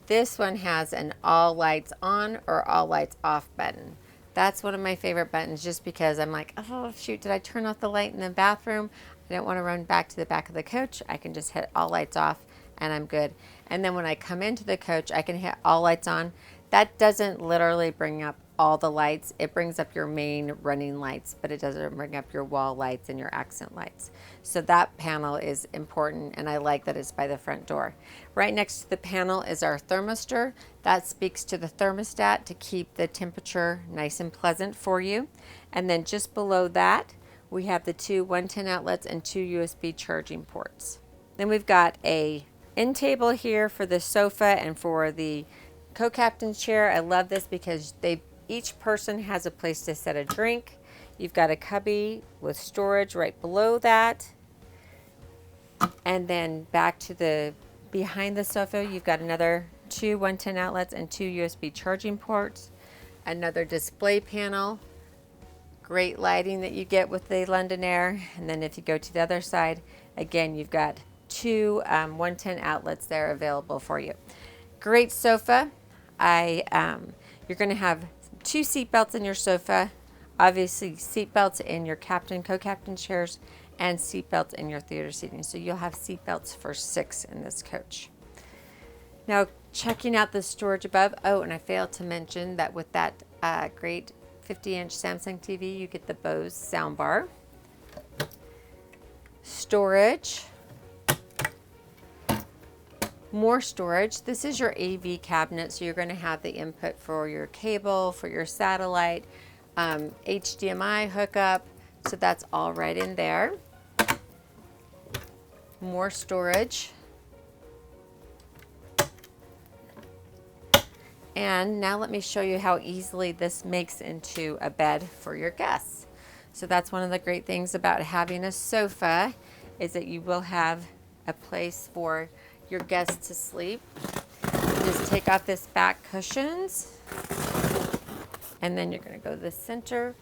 this one has an all lights on or all lights off button. That's one of my favorite buttons, just because I'm like, oh shoot, did I turn off the light in the bathroom? I don't want to run back to the back of the coach. I can just hit all lights off and I'm good. And then when I come into the coach, I can hit all lights on. That doesn't literally bring up all the lights. It brings up your main running lights, but it doesn't bring up your wall lights and your accent lights. So that panel is important, and I like that it's by the front door. Right next to the panel is our thermistor. That speaks to the thermostat to keep the temperature nice and pleasant for you. And then just below that, we have the two 110 outlets and two USB charging ports. Then we've got a end table here for the sofa and for the co-captain's chair. I love this because each person has a place to set a drink. You've got a cubby with storage right below that. And then back to the behind the sofa, you've got another two 110 outlets and two USB charging ports. Another display panel. Great lighting that you get with the London Aire. And then if you go to the other side, again, you've got two 110 outlets there available for you. Great sofa. You're going to have two seat belts in your sofa, obviously seat belts in your captain, co-captain chairs, and seat belts in your theater seating. So you'll have seat belts for 6 in this coach. Now, checking out the storage above. Oh, and I failed to mention that with that great 50-inch Samsung TV, you get the Bose soundbar. Storage. More storage. This is your AV cabinet, so you're going to have the input for your cable, for your satellite, HDMI hookup, so that's all right in there. More storage. And now let me show you how easily this makes into a bed for your guests. So that's one of the great things about having a sofa, is that you will have a place for your guests to sleep. Just take off this back cushions, and then you're going to go to the center.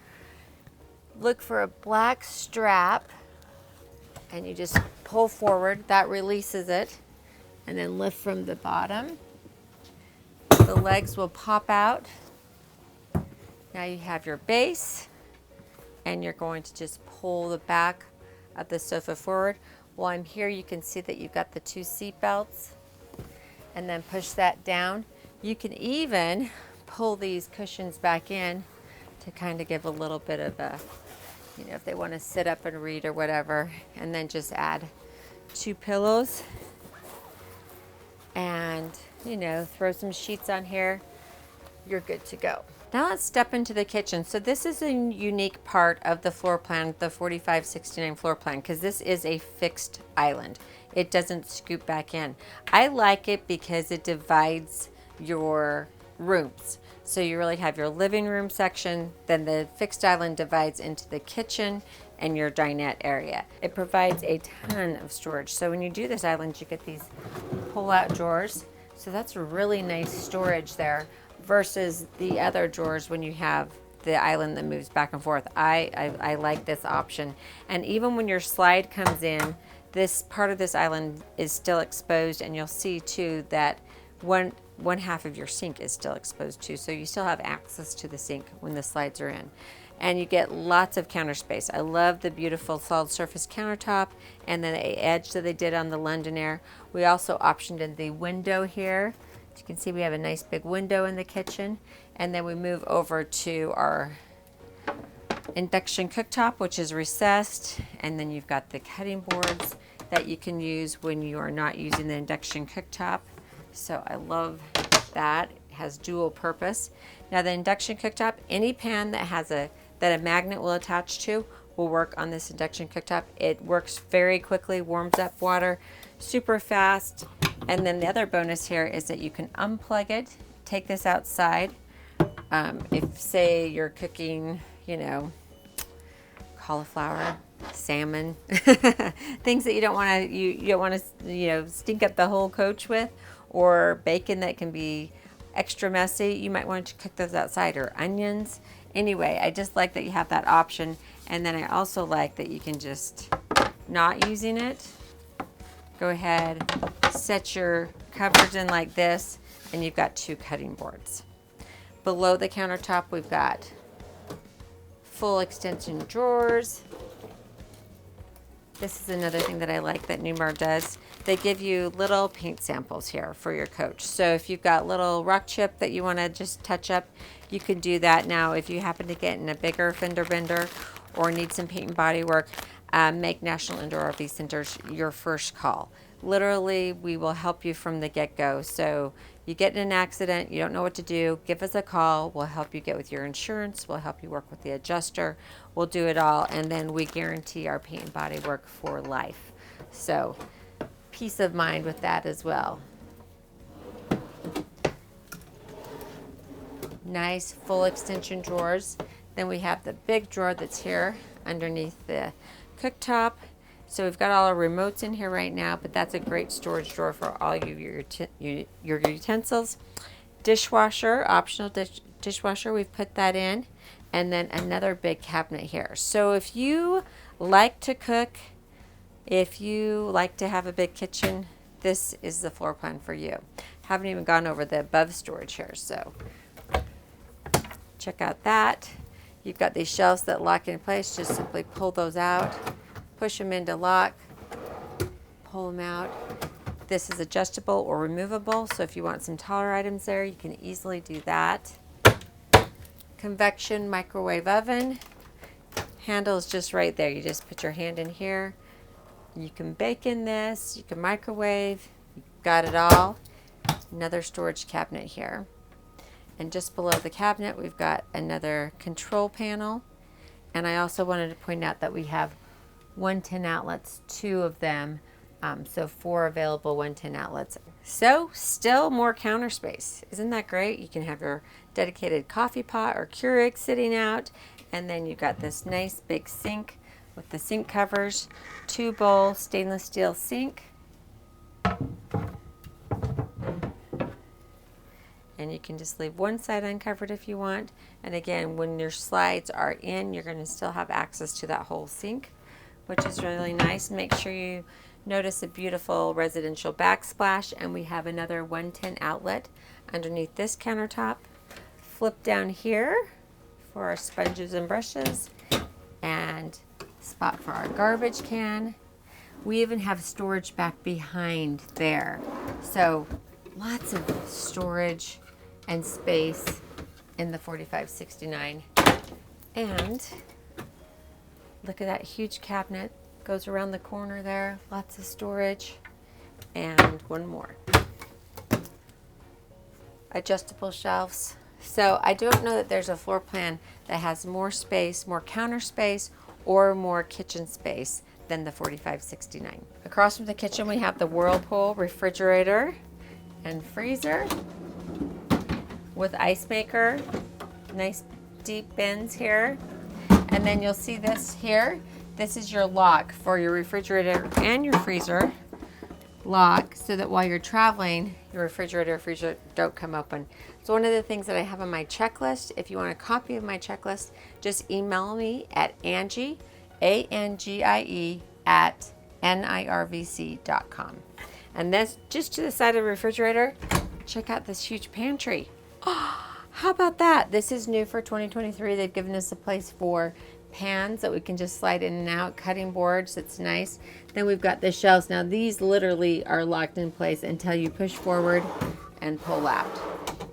Look for a black strap, and you just pull forward. That releases it, and then lift from the bottom. The legs will pop out. Now you have your base, and you're going to just pull the back of the sofa forward. While I'm here, you can see that you've got the 2 seat belts, and then push that down. You can even pull these cushions back in to kind of give a little bit of a, you know, if they want to sit up and read or whatever, and then just add 2 pillows and, you know, throw some sheets on here. You're good to go. Now let's step into the kitchen. So this is a unique part of the floor plan, the 4569 floor plan, because this is a fixed island. It doesn't scoop back in. I like it because it divides your rooms. So you really have your living room section, then the fixed island divides into the kitchen and your dinette area. It provides a ton of storage. So when you do this island, you get these pull-out drawers. So that's really nice storage there, versus the other drawers when you have the island that moves back and forth. I like this option. And even when your slide comes in, this part of this island is still exposed, and you'll see too that one half of your sink is still exposed too. So you still have access to the sink when the slides are in. And you get lots of counter space. I love the beautiful solid surface countertop and then the edge that they did on the London Aire. We also optioned in the window here. You can see we have a nice big window in the kitchen, and then we move over to our induction cooktop, which is recessed, and then you've got the cutting boards that you can use when you are not using the induction cooktop. So I love that. It has dual purpose. Now the induction cooktop, any pan that has that a magnet will attach to will work on this induction cooktop. It works very quickly, warms up water super fast. And then the other bonus here is that you can unplug it, take this outside. If say you're cooking, you know, cauliflower, salmon, things that you don't want to, you don't want to, you know, stink up the whole coach with, or bacon that can be extra messy, you might want to cook those outside, or onions. Anyway, I just like that you have that option. And then I also like that you can just, not using it, go ahead, set your cupboards in like this, and you've got 2 cutting boards. Below the countertop, we've got full extension drawers. This is another thing that I like that Newmar does. They give you little paint samples here for your coach. So if you've got little rock chip that you want to just touch up, you can do that. Now, if you happen to get in a bigger fender bender or need some paint and body work, make National Indoor RV Centers your first call. Literally, we will help you from the get-go. So you get in an accident, you don't know what to do, give us a call. We'll help you get with your insurance. We'll help you work with the adjuster. We'll do it all, and then we guarantee our paint and body work for life. So peace of mind with that as well. Nice full extension drawers. Then we have the big drawer that's here underneath the cooktop. So we've got all our remotes in here right now, but that's a great storage drawer for all your utensils. Dishwasher, optional dishwasher, we've put that in. And then another big cabinet here. So if you like to cook, if you like to have a big kitchen, this is the floor plan for you. Haven't even gone over the above storage here, so check out that. You've got these shelves that lock in place. Just simply pull those out, push them into lock, pull them out. This is adjustable or removable, so if you want some taller items there, you can easily do that. Convection microwave oven. Handle is just right there. You just put your hand in here. You can bake in this, you can microwave, you've got it all. Another storage cabinet here. And just below the cabinet, we've got another control panel. And I also wanted to point out that we have 110 outlets, 2 of them. So 4 available 110 outlets. So still more counter space. Isn't that great? You can have your dedicated coffee pot or Keurig sitting out. And then you've got this nice big sink with the sink covers, 2-bowl stainless steel sink. And you can just leave one side uncovered if you want. And again, when your slides are in, you're going to still have access to that whole sink, which is really nice. Make sure you notice a beautiful residential backsplash, and we have another 110 outlet underneath this countertop. Flip down here for our sponges and brushes, and spot for our garbage can. We even have storage back behind there. So lots of storage and space in the 4569. And look at that huge cabinet. Goes around the corner there. Lots of storage. And one more. Adjustable shelves. So I don't know that there's a floor plan that has more space, more counter space, or more kitchen space than the 4569. Across from the kitchen we have the Whirlpool refrigerator and freezer with ice maker. Nice deep bins here. And then you'll see this here. This is your lock for your refrigerator and your freezer. Lock so that while you're traveling, your refrigerator or freezer don't come open. So one of the things that I have on my checklist, if you want a copy of my checklist, just email me at Angie, ANGIE, at NIRVC.com. And then just to the side of the refrigerator, check out this huge pantry. Oh, how about that? This is new for 2023. They've given us a place for pans that we can just slide in and out, cutting boards. It's nice. Then we've got the shelves. Now these literally are locked in place until you push forward and pull out.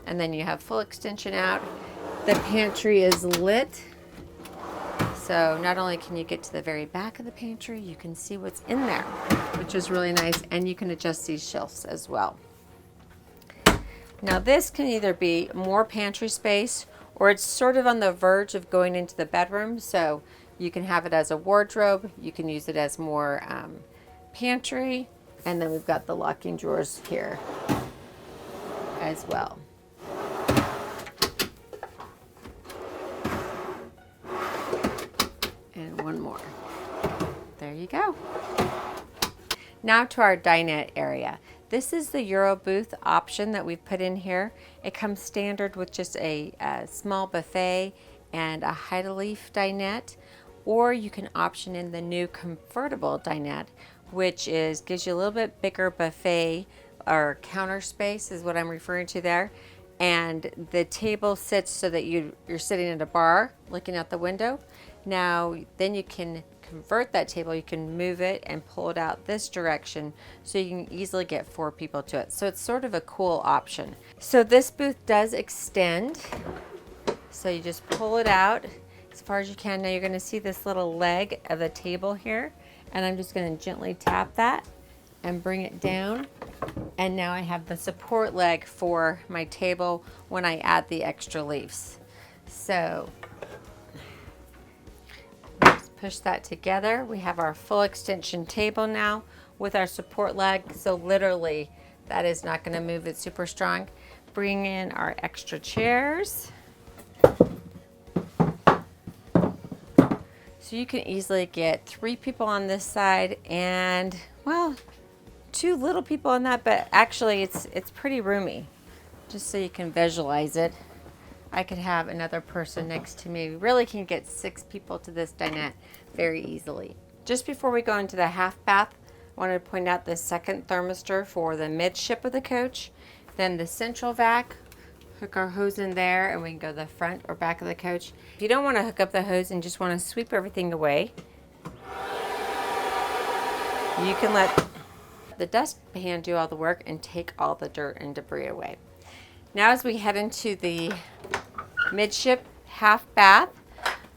And then you have full extension out. The pantry is lit. So not only can you get to the very back of the pantry, you can see what's in there, which is really nice. And you can adjust these shelves as well. Now this can either be more pantry space, or it's sort of on the verge of going into the bedroom. So you can have it as a wardrobe. You can use it as more pantry. And then we've got the locking drawers here as well. And one more. There you go. Now to our dinette area. This is the Euro booth option that we've put in here. It comes standard with just a small buffet and a hide-a-leaf dinette, or you can option in the new convertible dinette, which gives you a little bit bigger buffet or counter space is what I'm referring to there. And the table sits so that you're sitting at a bar looking out the window. Now then you can convert that table, you can move it and pull it out this direction so you can easily get 4 people to it. So it's sort of a cool option. So this booth does extend. So you just pull it out as far as you can. Now you're going to see this little leg of the table here, and I'm just going to gently tap that and bring it down. And now I have the support leg for my table when I add the extra leaves. So push that together. We have our full extension table now with our support leg. So literally that is not going to move. It's super strong. Bring in our extra chairs. So you can easily get 3 people on this side and, well, 2 little people on that, but actually it's pretty roomy. Just so you can visualize it. I could have another person next to me. We really can get 6 people to this dinette very easily. Just before we go into the half bath, I wanted to point out the second thermistor for the midship of the coach. Then the central vac, hook our hose in there and we can go to the front or back of the coach. If you don't want to hook up the hose and just want to sweep everything away, you can let the dustpan do all the work and take all the dirt and debris away. Now as we head into the midship half bath,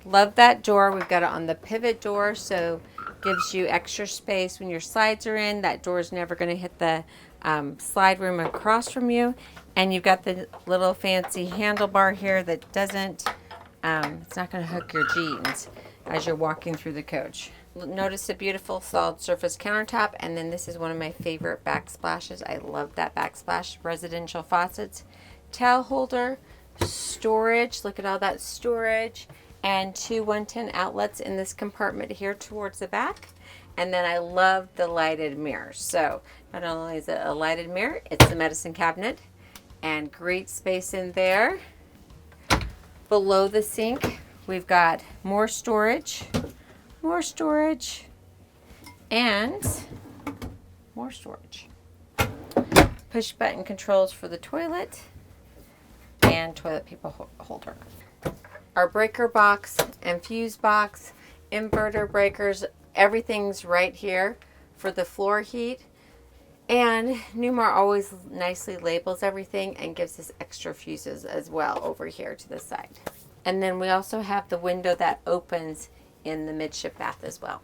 love that door. We've got it on the pivot door, so gives you extra space when your slides are in. That door is never going to hit the slide room across from you. And you've got the little fancy handlebar here that doesn't, it's not going to hook your jeans as you're walking through the coach. Notice the beautiful solid surface countertop, and then this is one of my favorite backsplashes. I love that backsplash. Residential faucets, towel holder, storage. Look at all that storage. and 2 110 outlets in this compartment here towards the back. And then I love the lighted mirrors. So not only is it a lighted mirror, it's the medicine cabinet and great space in there. Below the sink, we've got more storage, and more storage. Push button controls for the toilet and toilet paper holder. Our breaker box and fuse box, inverter breakers, everything's right here for the floor heat. And Newmar always nicely labels everything and gives us extra fuses as well over here to the side. And then we also have the window that opens in the midship bath as well.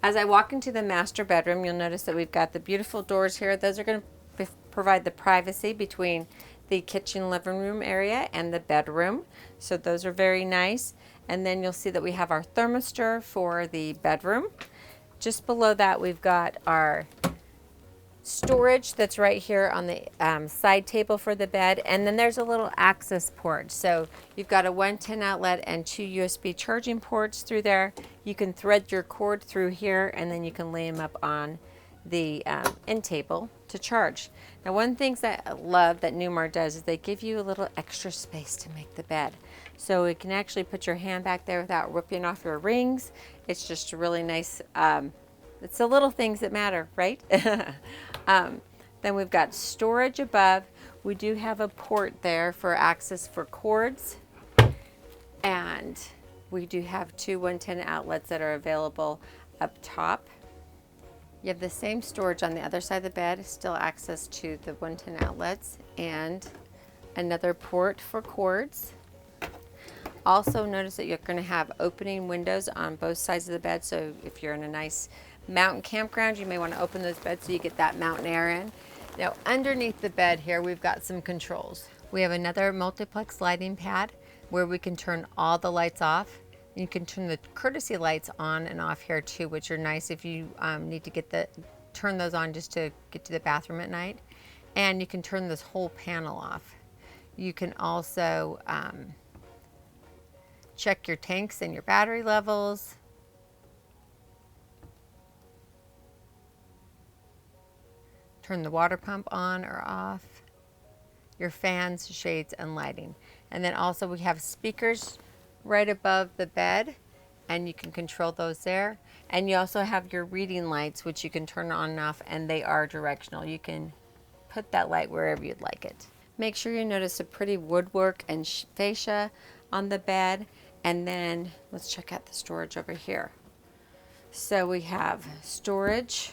As I walk into the master bedroom, you'll notice that we've got the beautiful doors here. Those are going to provide the privacy between the kitchen living room area and the bedroom. So those are very nice. And then you'll see that we have our thermistor for the bedroom. Just below that, we've got our storage that's right here on the side table for the bed. And then there's a little access port. So you've got a 110 outlet and 2 USB charging ports through there. You can thread your cord through here, and then you can lay them up on the end table to charge. Now, one of the things that I love that Newmar does is they give you a little extra space to make the bed. So you can actually put your hand back there without ripping off your rings. It's just a really nice, it's the little things that matter, right? Then we've got storage above. We do have a port there for access for cords. And we do have 2 110 outlets that are available up top. You have the same storage on the other side of the bed, still access to the 110 outlets, and another port for cords. Also notice that you're going to have opening windows on both sides of the bed, so if you're in a nice mountain campground, you may want to open those beds so you get that mountain air in. Now underneath the bed here, we've got some controls. We have another multiplex lighting pad where we can turn all the lights off. You can turn the courtesy lights on and off here too, which are nice if you need to turn those on just to get to the bathroom at night. And you can turn this whole panel off. You can also check your tanks and your battery levels. Turn the water pump on or off. Your fans, shades, and lighting. And then also we have speakers right above the bed, and you can control those there. And you also have your reading lights, which you can turn on and off, and they are directional. You can put that light wherever you'd like it. Make sure you notice the pretty woodwork and fascia on the bed. And then let's check out the storage over here. So we have storage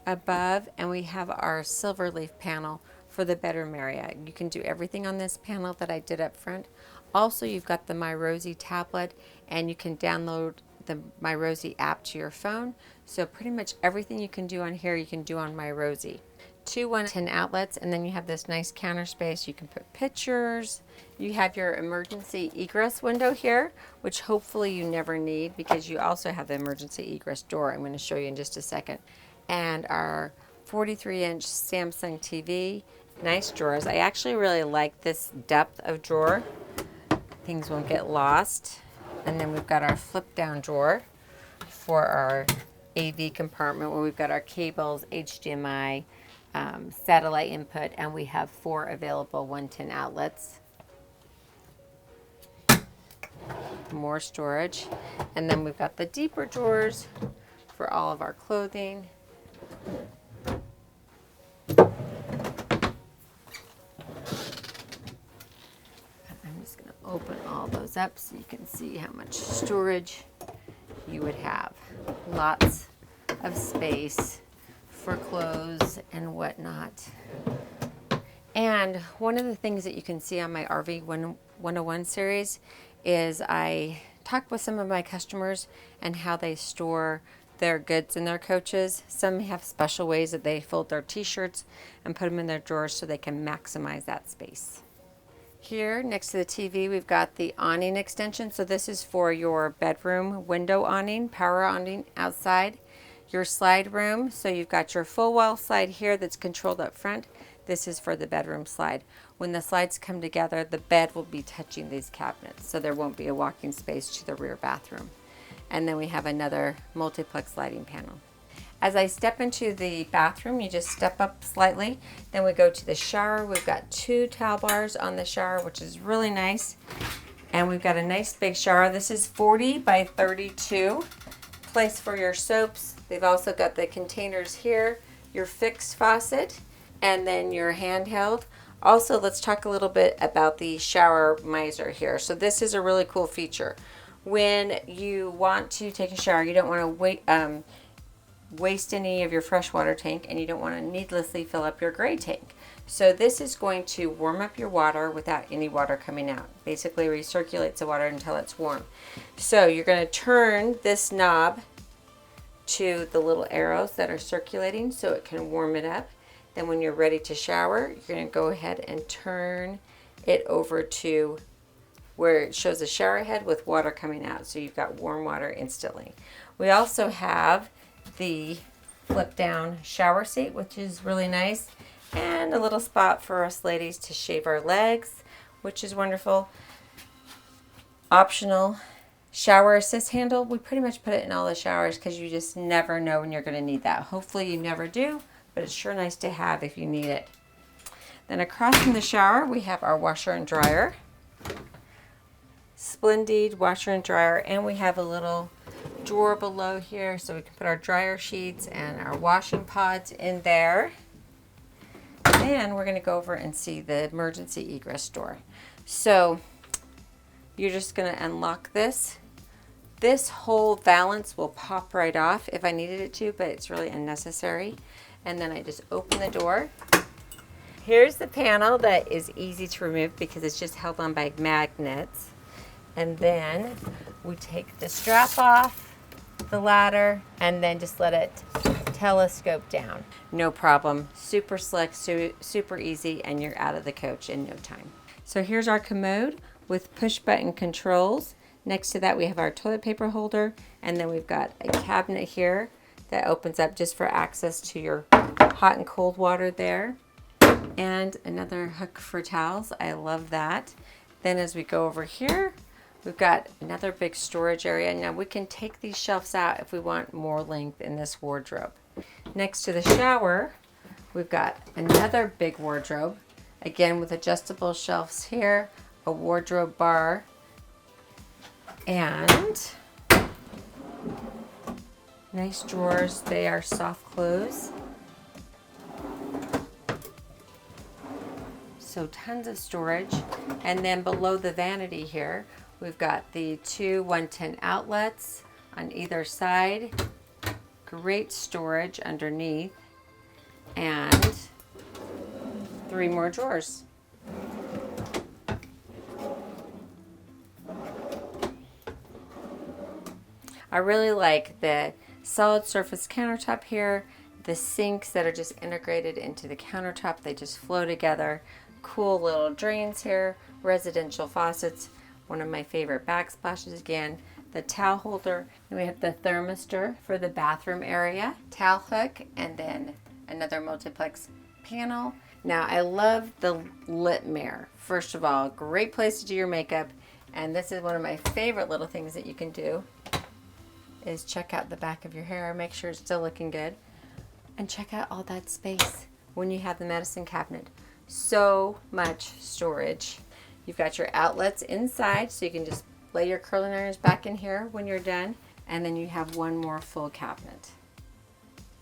above, and we have our silver leaf panel for the bedroom area. You can do everything on this panel that I did up front. Also, you've got the NIRVC tablet, and you can download the NIRVC app to your phone. So pretty much everything you can do on here, you can do on NIRVC. 2 110 outlets, and then you have this nice counter space. You can put pictures. You have your emergency egress window here, which hopefully you never need, because you also have the emergency egress door. I'm going to show you in just a second. And our 43-inch Samsung TV. Nice drawers. I actually really like this depth of drawer. Things won't get lost. And then we've got our flip down drawer for our AV compartment, where we've got our cables, HDMI, satellite input, and we have 4 available 110 outlets. More storage. And then we've got the deeper drawers for all of our clothing. Open all those up so you can see how much storage you would have. Lots of space for clothes and whatnot. And one of the things that you can see on my RV 101 series is I talk with some of my customers and how they store their goods in their coaches. Some have special ways that they fold their t-shirts and put them in their drawers so they can maximize that space. Here next to the TV, we've got the awning extension. So this is for your bedroom window awning, power awning outside. Your slide room, so you've got your full wall slide here that's controlled up front. This is for the bedroom slide. When the slides come together, the bed will be touching these cabinets, so there won't be a walking space to the rear bathroom. And then we have another multiplex sliding panel. As I step into the bathroom, you just step up slightly. Then we go to the shower. We've got 2 towel bars on the shower, which is really nice. And we've got a nice big shower. This is 40 by 32. Place for your soaps. They've also got the containers here, your fixed faucet, and then your handheld. Also, let's talk a little bit about the shower miser here. So this is a really cool feature. When you want to take a shower, you don't want to waste any of your freshwater tank, and you don't want to needlessly fill up your gray tank. So this is going to warm up your water without any water coming out. Basically recirculates the water until it's warm. So you're going to turn this knob to the little arrows that are circulating so it can warm it up. Then when you're ready to shower, you're going to go ahead and turn it over to where it shows a shower head with water coming out. So you've got warm water instantly. We also have the flip down shower seat, which is really nice, and a little spot for us ladies to shave our legs, which is wonderful. Optional shower assist handle. We pretty much put it in all the showers because you just never know when you're going to need that. Hopefully you never do, but it's sure nice to have if you need it. Then across from the shower, we have our washer and dryer. Splendid washer and dryer, and we have a little drawer below here so we can put our dryer sheets and our washing pods in there. And we're going to go over and see the emergency egress door. So you're just going to unlock this. This whole valance will pop right off if I needed it to, but it's really unnecessary. And then I just open the door. Here's the panel that is easy to remove because it's just held on by magnets. And then we take the strap off the ladder and then just let it telescope down. No problem. Super slick, super easy, and you're out of the coach in no time. So here's our commode with push button controls. Next to that we have our toilet paper holder, and then we've got a cabinet here that opens up just for access to your hot and cold water there, and another hook for towels. I love that. Then as we go over here, we've got another big storage area. Now we can take these shelves out if we want more length in this wardrobe. Next to the shower, we've got another big wardrobe, again with adjustable shelves here, a wardrobe bar, and nice drawers. They are soft close. So tons of storage. And then below the vanity here, we've got the 2 110 outlets on either side. Great storage underneath. And 3 more drawers. I really like the solid surface countertop here, the sinks that are just integrated into the countertop. They just flow together. Cool little drains here, residential faucets, one of my favorite backsplashes again, the towel holder, and we have the thermistor for the bathroom area, towel hook, and then another multiplex panel. Now I love the lip mirror. First of all, great place to do your makeup, and this is one of my favorite little things that you can do is check out the back of your hair, make sure it's still looking good, and check out all that space when you have the medicine cabinet. So much storage. You've got your outlets inside, so you can just lay your curling irons back in here when you're done, and then you have one more full cabinet.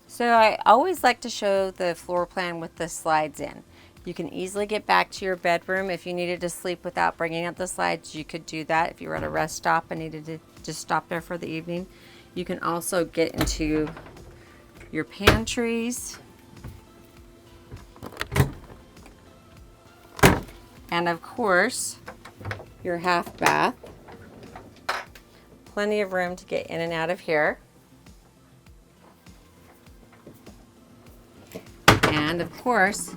So I always like to show the floor plan with the slides in. You can easily get back to your bedroom. If you needed to sleep without bringing up the slides, you could do that. If you were at a rest stop and needed to just stop there for the evening. You can also get into your pantries. And of course, your half bath. Plenty of room to get in and out of here. And of course,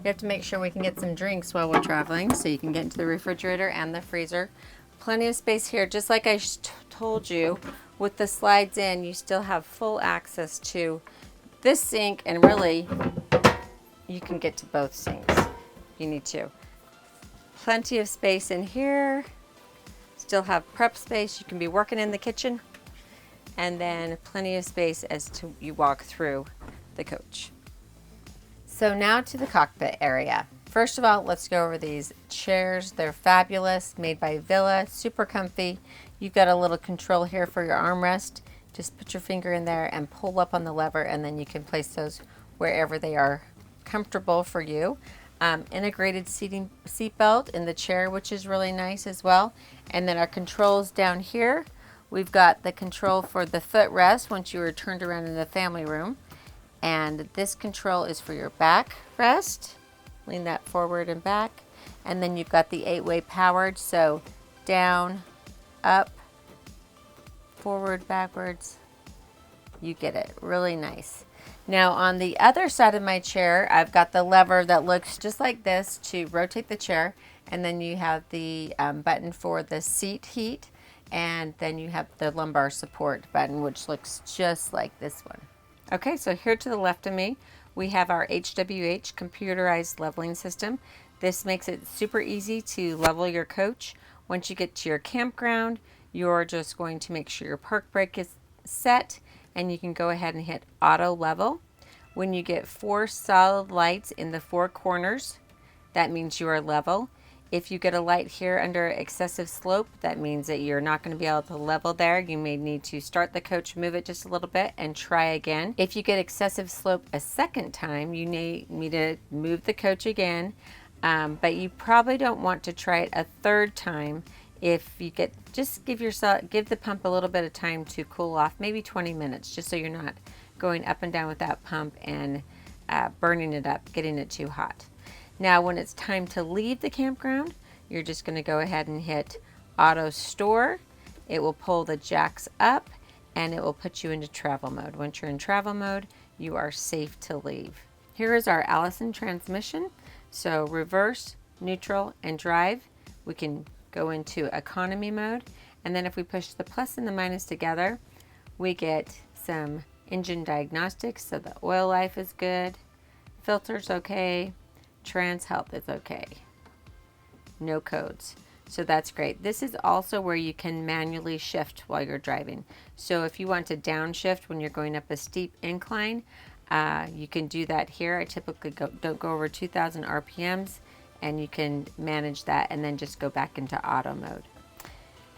we have to make sure we can get some drinks while we're traveling, so you can get into the refrigerator and the freezer. Plenty of space here. Just like I told you, with the slides in, you still have full access to this sink, and really you can get to both sinks if you need to. Plenty of space in here. Still have prep space. You can be working in the kitchen. And then plenty of space as you walk through the coach. So now to the cockpit area. First of all, let's go over these chairs. They're fabulous, made by Villa, super comfy. You've got a little control here for your armrest. Just put your finger in there and pull up on the lever, and then you can place those wherever they are comfortable for you. Integrated seat belt in the chair, which is really nice as well. And then our controls down here. We've got the control for the footrest once you are turned around in the family room. And this control is for your back rest. Lean that forward and back. And then you've got the 8-way powered, so down, up, forward, backwards. You get it. Really nice. Now on the other side of my chair, I've got the lever that looks just like this to rotate the chair. And then you have the button for the seat heat. And then you have the lumbar support button, which looks just like this one. Okay, so here to the left of me, we have our HWH computerized leveling system. This makes it super easy to level your coach. Once you get to your campground, you're just going to make sure your park brake is set, and you can go ahead and hit auto level. When you get 4 solid lights in the 4 corners, that means you are level. If you get a light here under excessive slope, that means that you're not going to be able to level there. You may need to start the coach, move it just a little bit, and try again. If you get excessive slope a second time, you need to move the coach again, but you probably don't want to try it a third time. If you get, just give the pump a little bit of time to cool off, maybe 20 minutes, just so you're not going up and down with that pump and burning it up, getting it too hot. Now, when it's time to leave the campground, you're just going to go ahead and hit auto store. It will pull the jacks up and it will put you into travel mode. Once you're in travel mode, you are safe to leave. Here is our Allison transmission. So reverse, neutral, and drive. We can go into economy mode. And then if we push the plus and the minus together, we get some engine diagnostics. So the oil life is good, filter's okay, trans health is okay. No codes. So that's great. This is also where you can manually shift while you're driving. So if you want to downshift when you're going up a steep incline, you can do that here. I typically don't go over 2,000 RPMs, and you can manage that and then just go back into auto mode.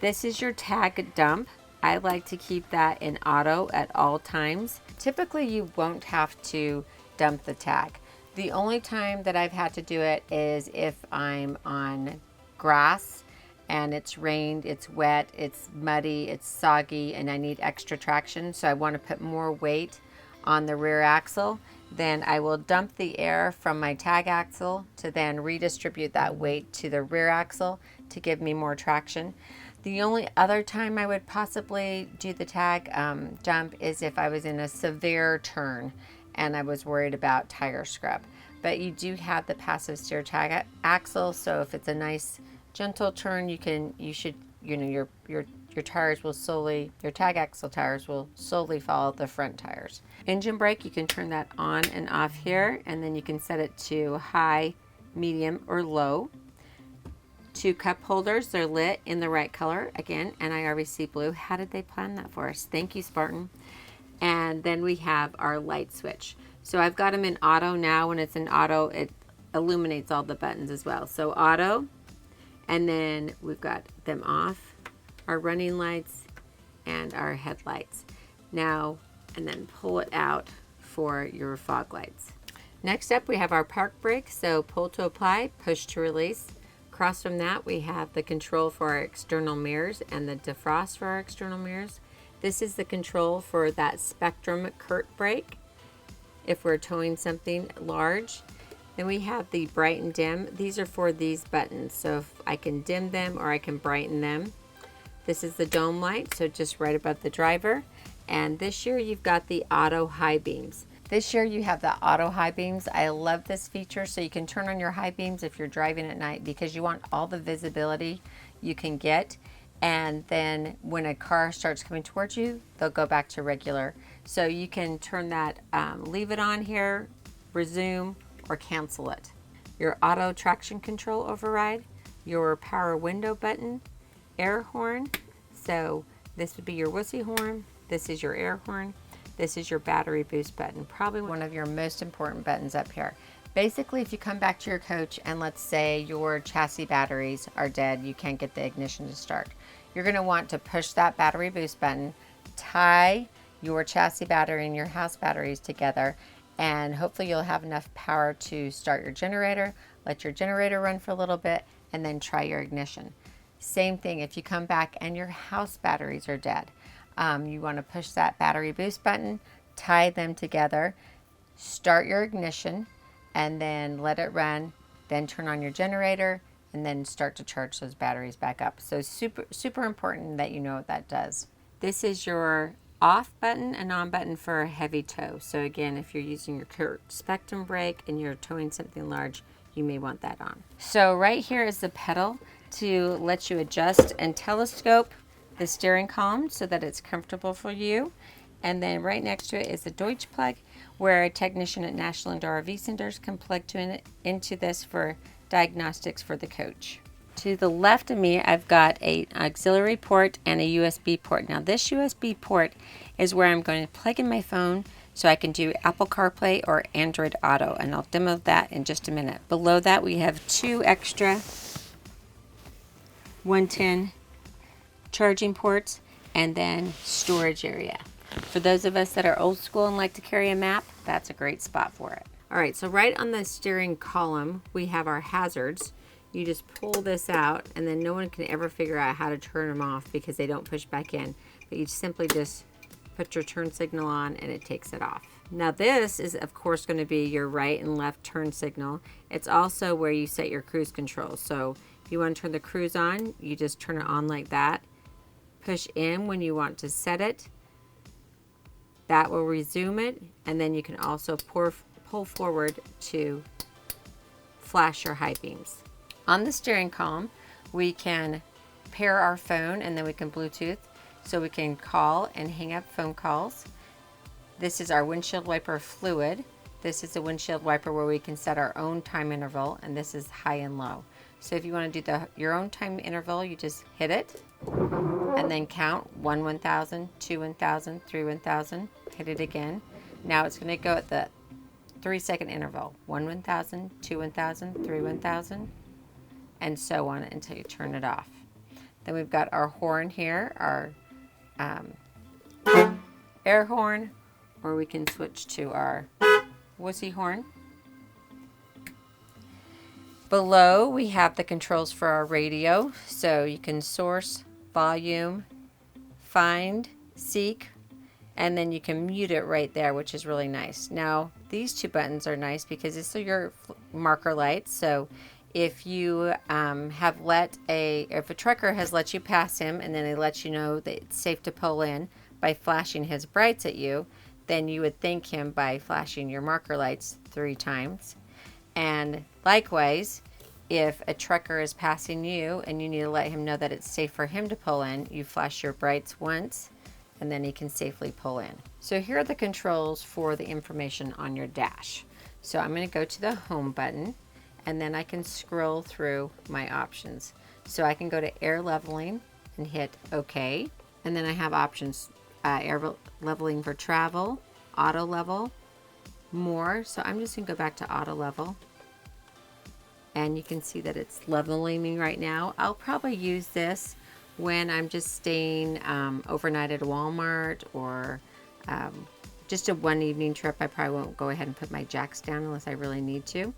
This is your tag dump. I like to keep that in auto at all times. Typically you won't have to dump the tag. The only time that I've had to do it is if I'm on grass and it's rained, it's wet, it's muddy, it's soggy, and I need extra traction, so I want to put more weight on the rear axle. Then I will dump the air from my tag axle to then redistribute that weight to the rear axle to give me more traction. The only other time I would possibly do the tag dump is if I was in a severe turn and I was worried about tire scrub. But you do have the passive steer tag axle, so if it's a nice gentle turn, your tires will solely, your tag axle tires will solely follow the front tires. Engine brake, you can turn that on and off here, and then you can set it to high, medium, or low. 2 cup holders, they're lit in the right color. Again, NIRVC blue. How did they plan that for us? Thank you, Spartan. And then we have our light switch. So I've got them in auto now. When it's in auto, it illuminates all the buttons as well. So auto, and then we've got them off, our running lights and our headlights. Now, and then pull it out for your fog lights. Next up, we have our park brake. So pull to apply, push to release. Across from that, we have the control for our external mirrors and the defrost for our external mirrors. This is the control for that Spectrum Curt brake if we're towing something large. Then we have the bright and dim. These are for these buttons. So if I can dim them or I can brighten them. This is the dome light, so just right above the driver. And this year you've got the auto high beams. This year you have the auto high beams. I love this feature, so you can turn on your high beams if you're driving at night because you want all the visibility you can get. And then when a car starts coming towards you, they'll go back to regular. So you can turn that, leave it on here, resume, or cancel it. Your auto traction control override, your power window button, air horn. So this would be your wussy horn. This is your air horn. This is your battery boost button, probably one of your most important buttons up here. Basically, if you come back to your coach and let's say your chassis batteries are dead, you can't get the ignition to start. You're gonna want to push that battery boost button, tie your chassis battery and your house batteries together, and hopefully you'll have enough power to start your generator, let your generator run for a little bit, and then try your ignition. Same thing if you come back and your house batteries are dead. You want to push that battery boost button, tie them together, start your ignition, and then let it run, then turn on your generator, and then start to charge those batteries back up. So super important that you know what that does. This is your off button and on button for a heavy tow. So again, if you're using your Kurt Spectrum brake and you're towing something large, you may want that on. So right here is the pedal to let you adjust and telescope the steering column so that it's comfortable for you. And then right next to it is the Deutsch plug, where a technician at National Indoor RV Centers can plug into this for diagnostics for the coach. To the left of me, I've got an auxiliary port and a USB port. Now this USB port is where I'm going to plug in my phone so I can do Apple CarPlay or Android Auto, and I'll demo that in just a minute. Below that we have 2 extra 110 charging ports and then storage area. For those of us that are old school and like to carry a map, that's a great spot for it. All right, so right on the steering column, we have our hazards. You just pull this out and then no one can ever figure out how to turn them off because they don't push back in. But you simply just put your turn signal on and it takes it off. Now this is of course going to be your right and left turn signal. It's also where you set your cruise control. So if you want to turn the cruise on, you just turn it on like that. Push in when you want to set it. That will resume it, and then you can also pull forward to flash your high beams. On the steering column, we can pair our phone and then we can Bluetooth so we can call and hang up phone calls. This is our windshield wiper fluid. This is a windshield wiper where we can set our own time interval, and this is high and low. So if you want to do your own time interval, you just hit it and then count 1 1000, 2 1000, 3 1000, hit it again. Now it's going to go at the 3-second interval, 1 1000, 2 1000, 3 1000, and so on until you turn it off. Then we've got our horn here, our air horn, or we can switch to our wussy horn. Below we have the controls for our radio, so you can source, volume, find, seek, and then you can mute it right there, which is really nice. Now these 2 buttons are nice because these are your marker lights. So if you if a trucker has let you pass him and then he lets you know that it's safe to pull in by flashing his brights at you, then you would thank him by flashing your marker lights 3 times. And likewise, if a trucker is passing you and you need to let him know that it's safe for him to pull in, you flash your brights once and then he can safely pull in. So here are the controls for the information on your dash. So I'm going to go to the home button and then I can scroll through my options. So I can go to air leveling and hit OK. And then I have options, air leveling for travel, auto level, more. So I'm just going to go back to auto level. And you can see that it's leveling me right now. I'll probably use this when I'm just staying overnight at a Walmart or just a 1 evening trip. I probably won't go ahead and put my jacks down unless I really need to.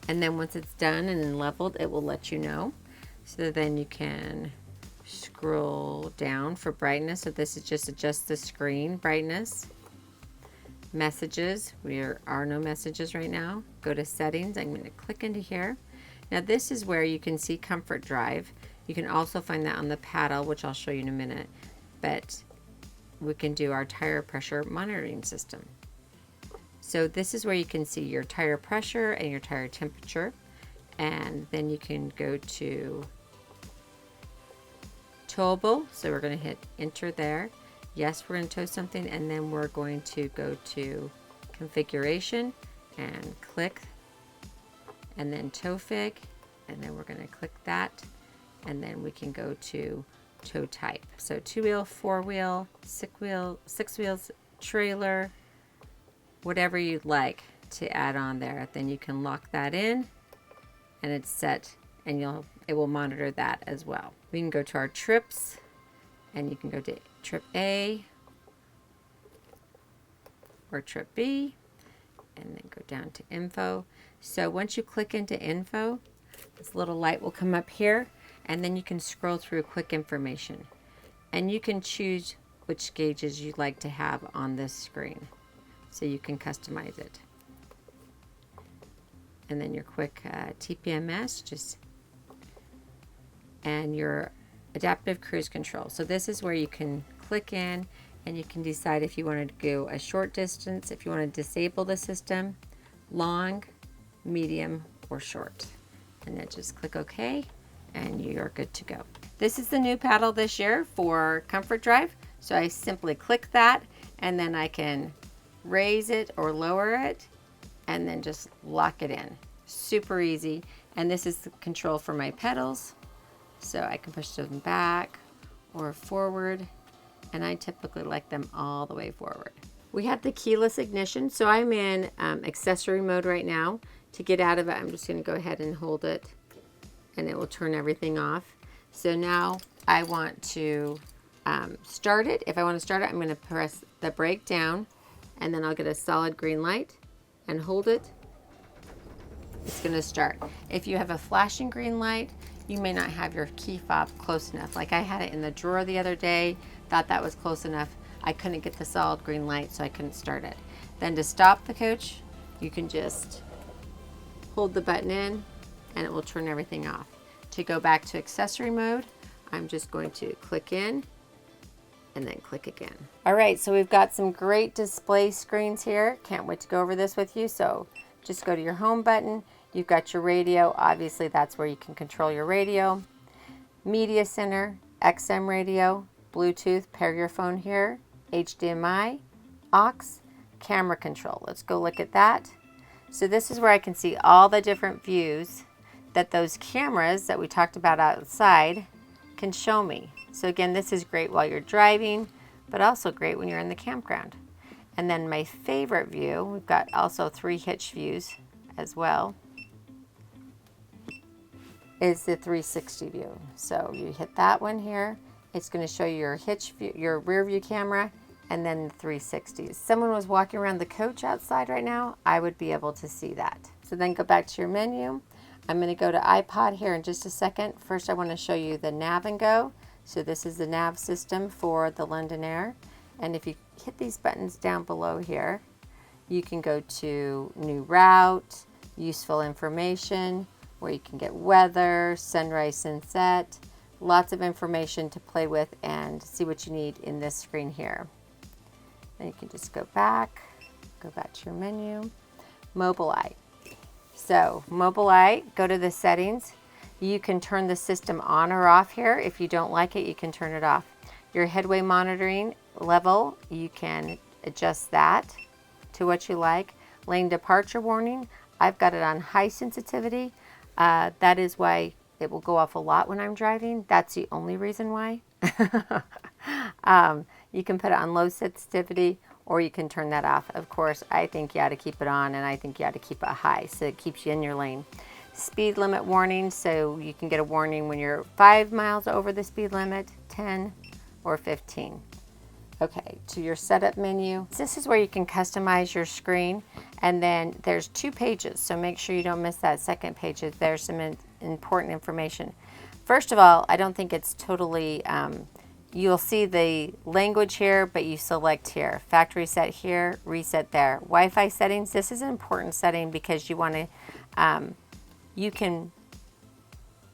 And then once it's done and then leveled, it will let you know. So then you can scroll down for brightness. So this is just adjust the screen brightness. Messages, there are no messages right now. Go to settings, I'm going to click into here. Now this is where you can see comfort drive. You can also find that on the paddle, which I'll show you in a minute, but we can do our tire pressure monitoring system. So this is where you can see your tire pressure and your tire temperature, and then you can go to towable. So we're going to hit enter there. Yes, we're going to tow something, and then we're going to go to configuration and click and then tow fig, and then we're going to click that, and then we can go to tow type. So 2-wheel, 4-wheel, 6 wheels, trailer, whatever you'd like to add on there. Then you can lock that in and it's set, and it will monitor that as well. We can go to our trips, and you can go to trip A or trip B, and then go down to info. So once you click into info, this little light will come up here, and then you can scroll through quick information, and you can choose which gauges you'd like to have on this screen, so you can customize it. And then your quick TPMS, and your adaptive cruise control. So this is where you can click in and you can decide if you want to go a short distance, if you want to disable the system, long, medium, or short. And then just click OK, and you're good to go. This is the new paddle this year for Comfort Drive. So I simply click that, and then I can raise it or lower it, and then just lock it in. Super easy. And this is the control for my pedals. So I can push them back or forward, and I typically like them all the way forward. We have the keyless ignition, so I'm in accessory mode right now. To get out of it, I'm just going to go ahead and hold it, and it will turn everything off. So now I want to start it. If I want to start it, I'm going to press the brake down, and then I'll get a solid green light and hold it. It's going to start. If you have a flashing green light, you may not have your key fob close enough. Like I had it in the drawer the other day, thought that was close enough. I couldn't get the solid green light, so I couldn't start it. Then to stop the coach, you can just hold the button in, and it will turn everything off. To go back to accessory mode, I'm just going to click in and then click again. All right, so we've got some great display screens here. Can't wait to go over this with you. So just go to your home button. You've got your radio. Obviously, that's where you can control your radio. Media center, XM radio, Bluetooth, pair your phone here, HDMI, aux, camera control. Let's go look at that. So this is where I can see all the different views that those cameras that we talked about outside can show me. So again, this is great while you're driving, but also great when you're in the campground. And then my favorite view, we've got also 3 hitch views as well, is the 360 view. So you hit that one here, it's going to show you your hitch view, your rear view camera, and then the 360s. If someone was walking around the coach outside right now, I would be able to see that. So then go back to your menu. I'm going to go to iPod here in just a second. First, I want to show you the Nav and Go. So this is the nav system for the London Aire. And if you hit these buttons down below here, you can go to new route, useful information, where you can get weather, sunrise, sunset, lots of information to play with and see what you need in this screen here. Then you can just go back to your menu, Mobileye. So Mobileye, go to the settings. You can turn the system on or off here. If you don't like it, you can turn it off. Your headway monitoring level, you can adjust that to what you like. Lane departure warning, I've got it on high sensitivity. That is why it will go off a lot when I'm driving. That's the only reason why. You can put it on low sensitivity, or you can turn that off. Of course, I think you ought to keep it on, and I think you ought to keep it high so it keeps you in your lane. Speed limit warning, so you can get a warning when you're 5 miles over the speed limit, 10, or 15. Okay, to your setup menu. This is where you can customize your screen, and then there's 2 pages, so make sure you don't miss that second page. There's some important information. First of all, I don't think it's totally, you'll see the language here, but you select here. Factory set here, reset there. Wi-Fi settings, this is an important setting because you want to, you can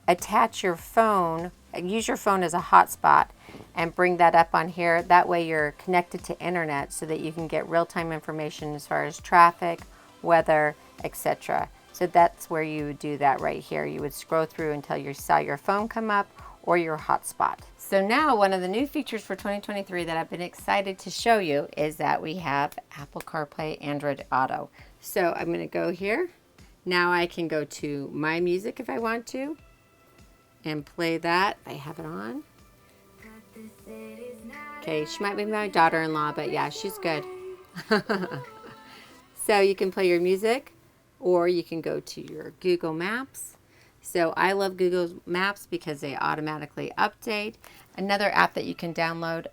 attach your phone, use your phone as a hotspot and bring that up on here. That way you're connected to internet so that you can get real-time information as far as traffic, weather, etc. So that's where you would do that right here. You would scroll through until you saw your phone come up or your hotspot. So now one of the new features for 2023 that I've been excited to show you is that we have Apple CarPlay, Android Auto. So I'm going to go here. Now I can go to my music if I want to and play that. I have it on. Okay, she might be my daughter-in-law, but yeah, she's good. So you can play your music, or you can go to your Google Maps. So I love Google Maps because they automatically update. Another app that you can download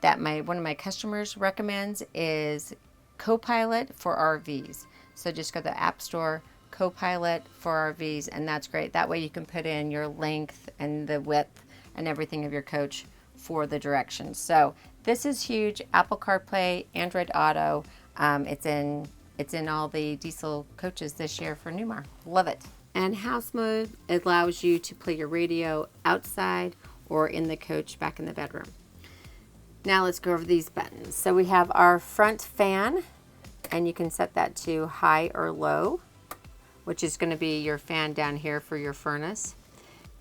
that one of my customers recommends is Copilot for RVs. So just go to the App Store, Copilot for RVs, and that's great. That way you can put in your length and the width and everything of your coach for the directions. So this is huge. Apple CarPlay, Android Auto. It's in all the diesel coaches this year for Newmar. Love it. And house mode allows you to play your radio outside or in the coach back in the bedroom. Now let's go over these buttons. So we have our front fan, and you can set that to high or low, which is going to be your fan down here for your furnace.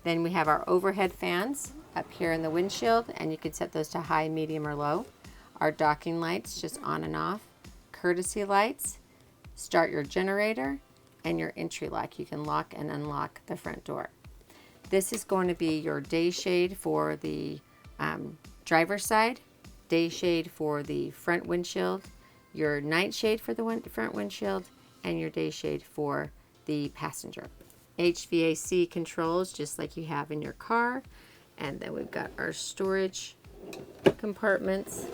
Then we have our overhead fans up here in the windshield, and you can set those to high, medium, or low. Our docking lights, just on and off. Courtesy lights, start your generator, and your entry lock. You can lock and unlock the front door. This is going to be your day shade for the driver's side, day shade for the front windshield, your night shade for the front windshield, and your day shade for the passenger. HVAC controls just like you have in your car. And then we've got our storage compartments.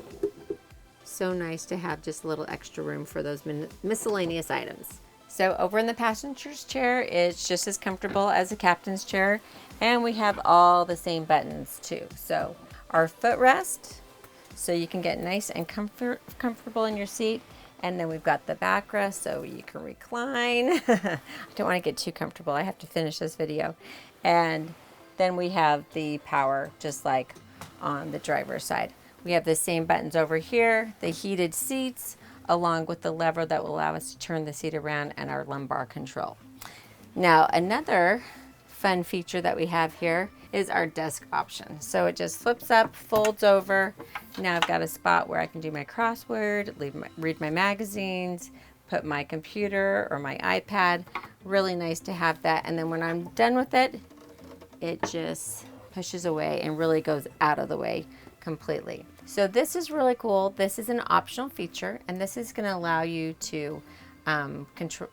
So nice to have just a little extra room for those miscellaneous items. So over in the passenger's chair, it's just as comfortable as a captain's chair, and we have all the same buttons too. So our footrest, so you can get nice and comfortable in your seat, and then we've got the backrest so you can recline. I don't want to get too comfortable. I have to finish this video. And then we have the power, just like on the driver's side. We have the same buttons over here, the heated seats, along with the lever that will allow us to turn the seat around, and our lumbar control. Now, another fun feature that we have here is our desk option. So it just flips up, folds over. Now I've got a spot where I can do my crossword, read my magazines, put my computer or my iPad. Really nice to have that. And then when I'm done with it, it just pushes away and really goes out of the way completely. So this is really cool. This is an optional feature, and this is going to allow you to control,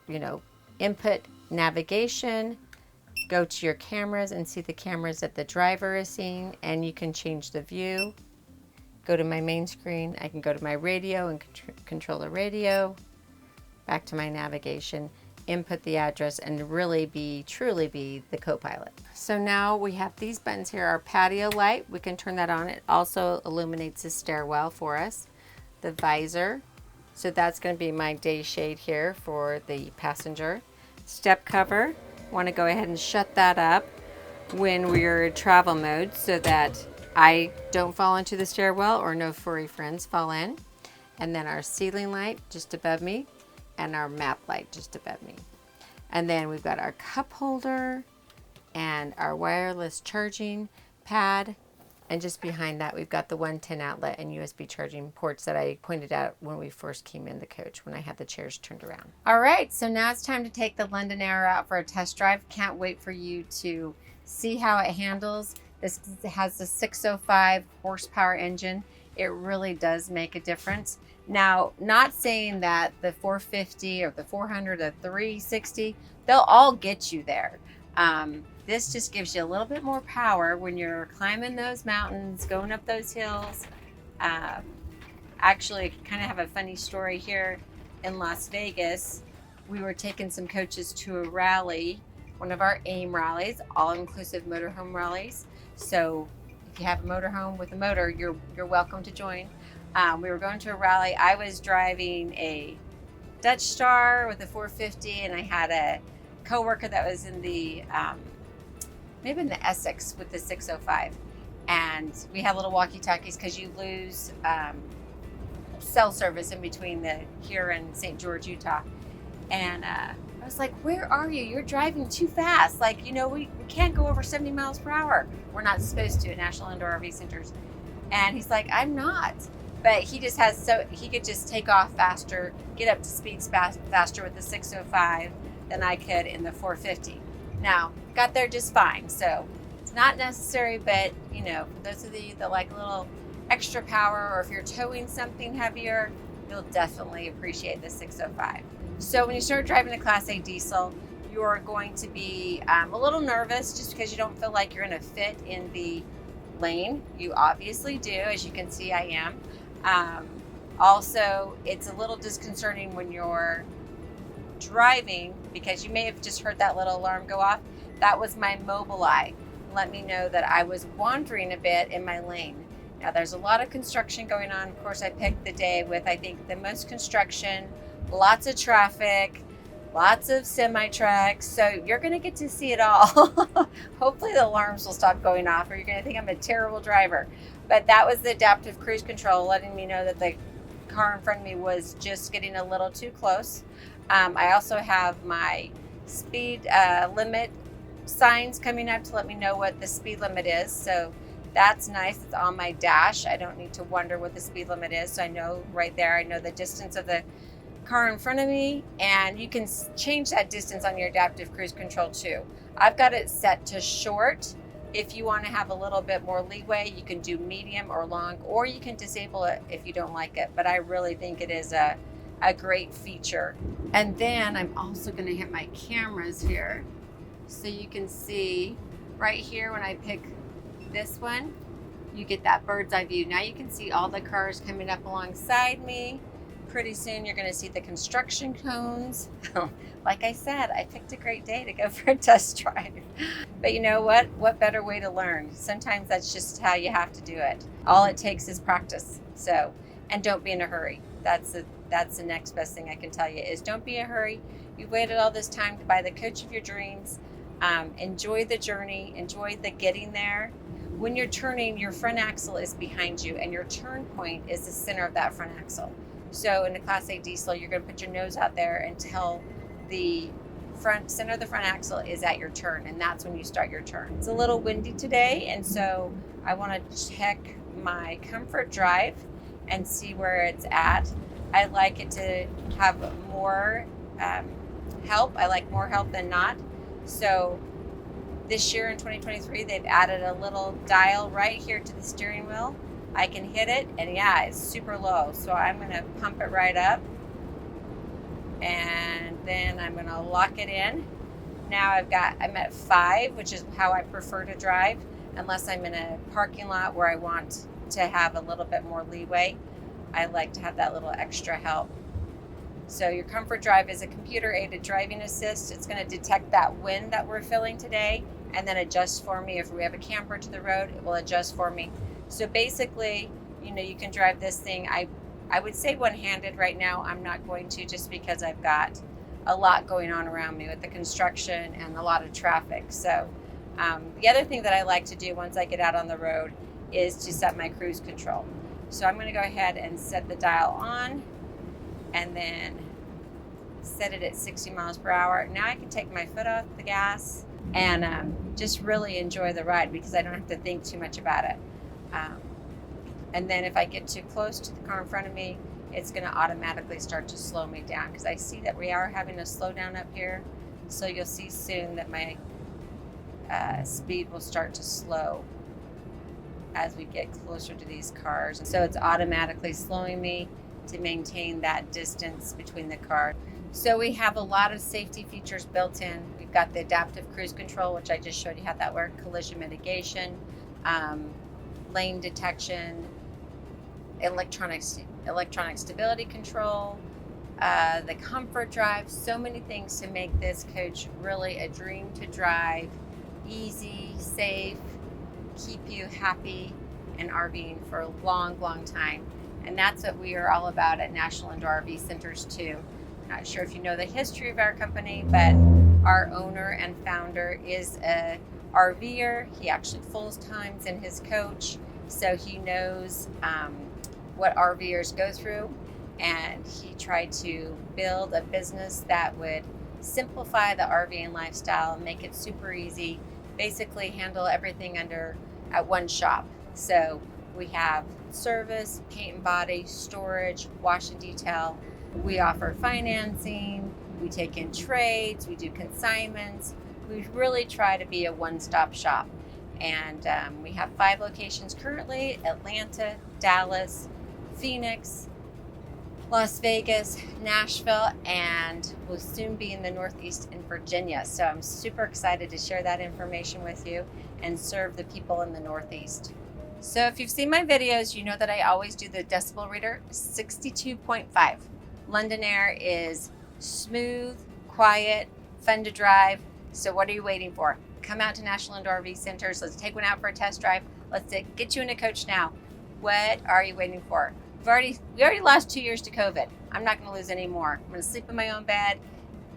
input navigation, go to your cameras and see the cameras that the driver is seeing, and you can change the view. Go to my main screen. I can go to my radio and control the radio, back to my navigation, input the address, and really truly be the co-pilot. So now we have these buttons here. Our patio light, we can turn that on. It also illuminates the stairwell for us. The visor, so that's going to be my day shade here for the passenger. Step cover, want to go ahead and shut that up when we're in travel mode so that I don't fall into the stairwell or no furry friends fall in. And then our ceiling light just above me, and our map light just above me. And then we've got our cup holder and our wireless charging pad. And just behind that, we've got the 110 outlet and USB charging ports that I pointed out when we first came in the coach, when I had the chairs turned around. All right, so now it's time to take the London Aire out for a test drive. Can't wait for you to see how it handles. This has the 605 horsepower engine. It really does make a difference. Now, not saying that the 450 or the 400 or 360, they'll all get you there. This just gives you a little bit more power when you're climbing those mountains, going up those hills. Actually, I kind of have a funny story here in Las Vegas. We were taking some coaches to a rally, one of our AIM rallies, all-inclusive motorhome rallies. So if you have a motorhome with a motor, you're welcome to join. We were going to a rally. I was driving a Dutch Star with a 450, and I had a coworker that was in the maybe in the Essex with the 605. And we had little walkie-talkies because you lose cell service in between here and St. George, Utah. And I was like, where are you? You're driving too fast. Like, we can't go over 70 miles per hour. We're not supposed to at National Indoor RV Centers. And he's like, I'm not. But he just has, he could just take off faster, get up to speeds faster with the 605. than I could in the 450. Now, got there just fine. So it's not necessary, but you know, for those of you that like a little extra power, or if you're towing something heavier, you'll definitely appreciate the 605. So when you start driving a Class A diesel, you're going to be a little nervous just because you don't feel like you're going to fit in the lane. You obviously do, as you can see I am. Also, it's a little disconcerting when you're driving because you may have just heard that little alarm go off. That was my Mobileye. Let me know that I was wandering a bit in my lane. Now there's a lot of construction going on. Of course, I picked the day with, I think, the most construction, lots of traffic, lots of semi-trucks. So you're gonna get to see it all. Hopefully the alarms will stop going off, or you're gonna think I'm a terrible driver. But that was the adaptive cruise control letting me know that the car in front of me was just getting a little too close. I also have my speed limit signs coming up to let me know what the speed limit is. So that's nice. It's on my dash. I don't need to wonder what the speed limit is. So I know right there, I know the distance of the car in front of me, and you can change that distance on your adaptive cruise control too. I've got it set to short. If you want to have a little bit more leeway, you can do medium or long, or you can disable it if you don't like it. But I really think it is a great feature. And then I'm also going to hit my cameras here so you can see right here when I pick this one, you get that bird's eye view. Now you can see all the cars coming up alongside me. Pretty soon you're going to see the construction cones. Like I said, I picked a great day to go for a test drive. But you know what? What better way to learn? Sometimes that's just how you have to do it. All it takes is practice. So, and don't be in a hurry. That's the next best thing I can tell you is don't be in a hurry. You've waited all this time to buy the coach of your dreams. Enjoy the journey. Enjoy the getting there. When you're turning, your front axle is behind you, and your turn point is the center of that front axle. So in a Class A diesel, you're going to put your nose out there until the center of the front axle is at your turn, and that's when you start your turn. It's a little windy today, and so I want to check my comfort drive and see where it's at. I like it to have more help. I like more help than not. So this year in 2023, they've added a little dial right here to the steering wheel. I can hit it, and yeah, it's super low. So I'm going to pump it right up, and then I'm going to lock it in. Now I'm at 5, which is how I prefer to drive, unless I'm in a parking lot where I want to have a little bit more leeway. I like to have that little extra help. So your comfort drive is a computer-aided driving assist. It's going to detect that wind that we're feeling today and then adjust for me. If we have a camper to the road, it will adjust for me. So basically, you know, you can drive this thing. I would say one-handed right now. I'm not going to, just because I've got a lot going on around me with the construction and a lot of traffic. So the other thing that I like to do once I get out on the road is to set my cruise control. So I'm going to go ahead and set the dial on and then set it at 60 miles per hour. Now I can take my foot off the gas and just really enjoy the ride because I don't have to think too much about it. And then if I get too close to the car in front of me, it's going to automatically start to slow me down because I see that we are having a slowdown up here. So you'll see soon that my speed will start to slow as we get closer to these cars. So it's automatically slowing me to maintain that distance between the cars. So we have a lot of safety features built in. We've got the adaptive cruise control, which I just showed you how that worked, collision mitigation, lane detection, electronic stability control, the comfort drive, so many things to make this coach really a dream to drive, easy, safe, keep you happy and RVing for a long, long time. And that's what we are all about at National Indoor RV Centers too. Not sure if you know the history of our company, but our owner and founder is a RVer. He actually full-times in his coach, so he knows what RVers go through, and he tried to build a business that would simplify the RVing lifestyle, make it super easy, basically handle everything at one shop. So we have service, paint and body, storage, wash and detail. We offer financing. We take in trades, we do consignments. We really try to be a one-stop shop. And we have 5 locations currently: Atlanta, Dallas, Phoenix, Las Vegas, Nashville, and we'll soon be in the Northeast in Virginia. So I'm super excited to share that information with you and serve the people in the Northeast. So if you've seen my videos, you know that I always do the decibel reader 62.5. London Aire is smooth, quiet, fun to drive. So what are you waiting for? Come out to National Indoor RV Centers. Let's take one out for a test drive. Let's get you in a coach now. What are you waiting for? We already lost 2 years to COVID. I'm not going to lose any more. I'm going to sleep in my own bed,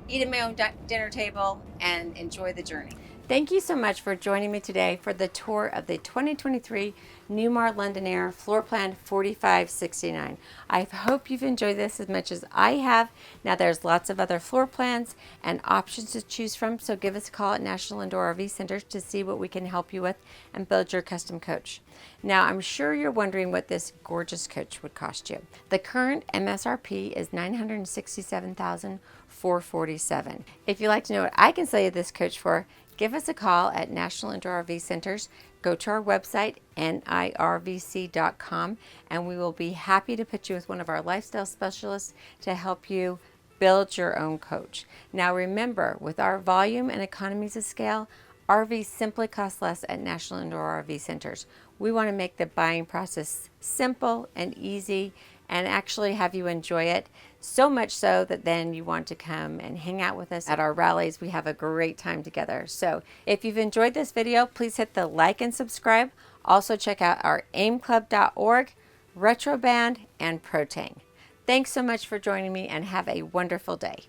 eat at my own dinner table, and enjoy the journey. Thank you so much for joining me today for the tour of the 2023 Newmar London Aire Floor Plan 4569. I hope you've enjoyed this as much as I have. Now there's lots of other floor plans and options to choose from, so give us a call at National Indoor RV Centers to see what we can help you with and build your custom coach. Now I'm sure you're wondering what this gorgeous coach would cost you. The current MSRP is $967,447. If you'd like to know what I can sell you this coach for, give us a call at National Indoor RV Centers. Go to our website, NIRVC.com, and we will be happy to put you with one of our lifestyle specialists to help you build your own coach. Now remember, with our volume and economies of scale, RVs simply cost less at National Indoor RV Centers. We want to make the buying process simple and easy and actually have you enjoy it, so much so that then you want to come and hang out with us at our rallies. We have a great time together. So if you've enjoyed this video, please hit the like and subscribe. Also check out our aimclub.org, Retro Band, and Protang. Thanks so much for joining me and have a wonderful day.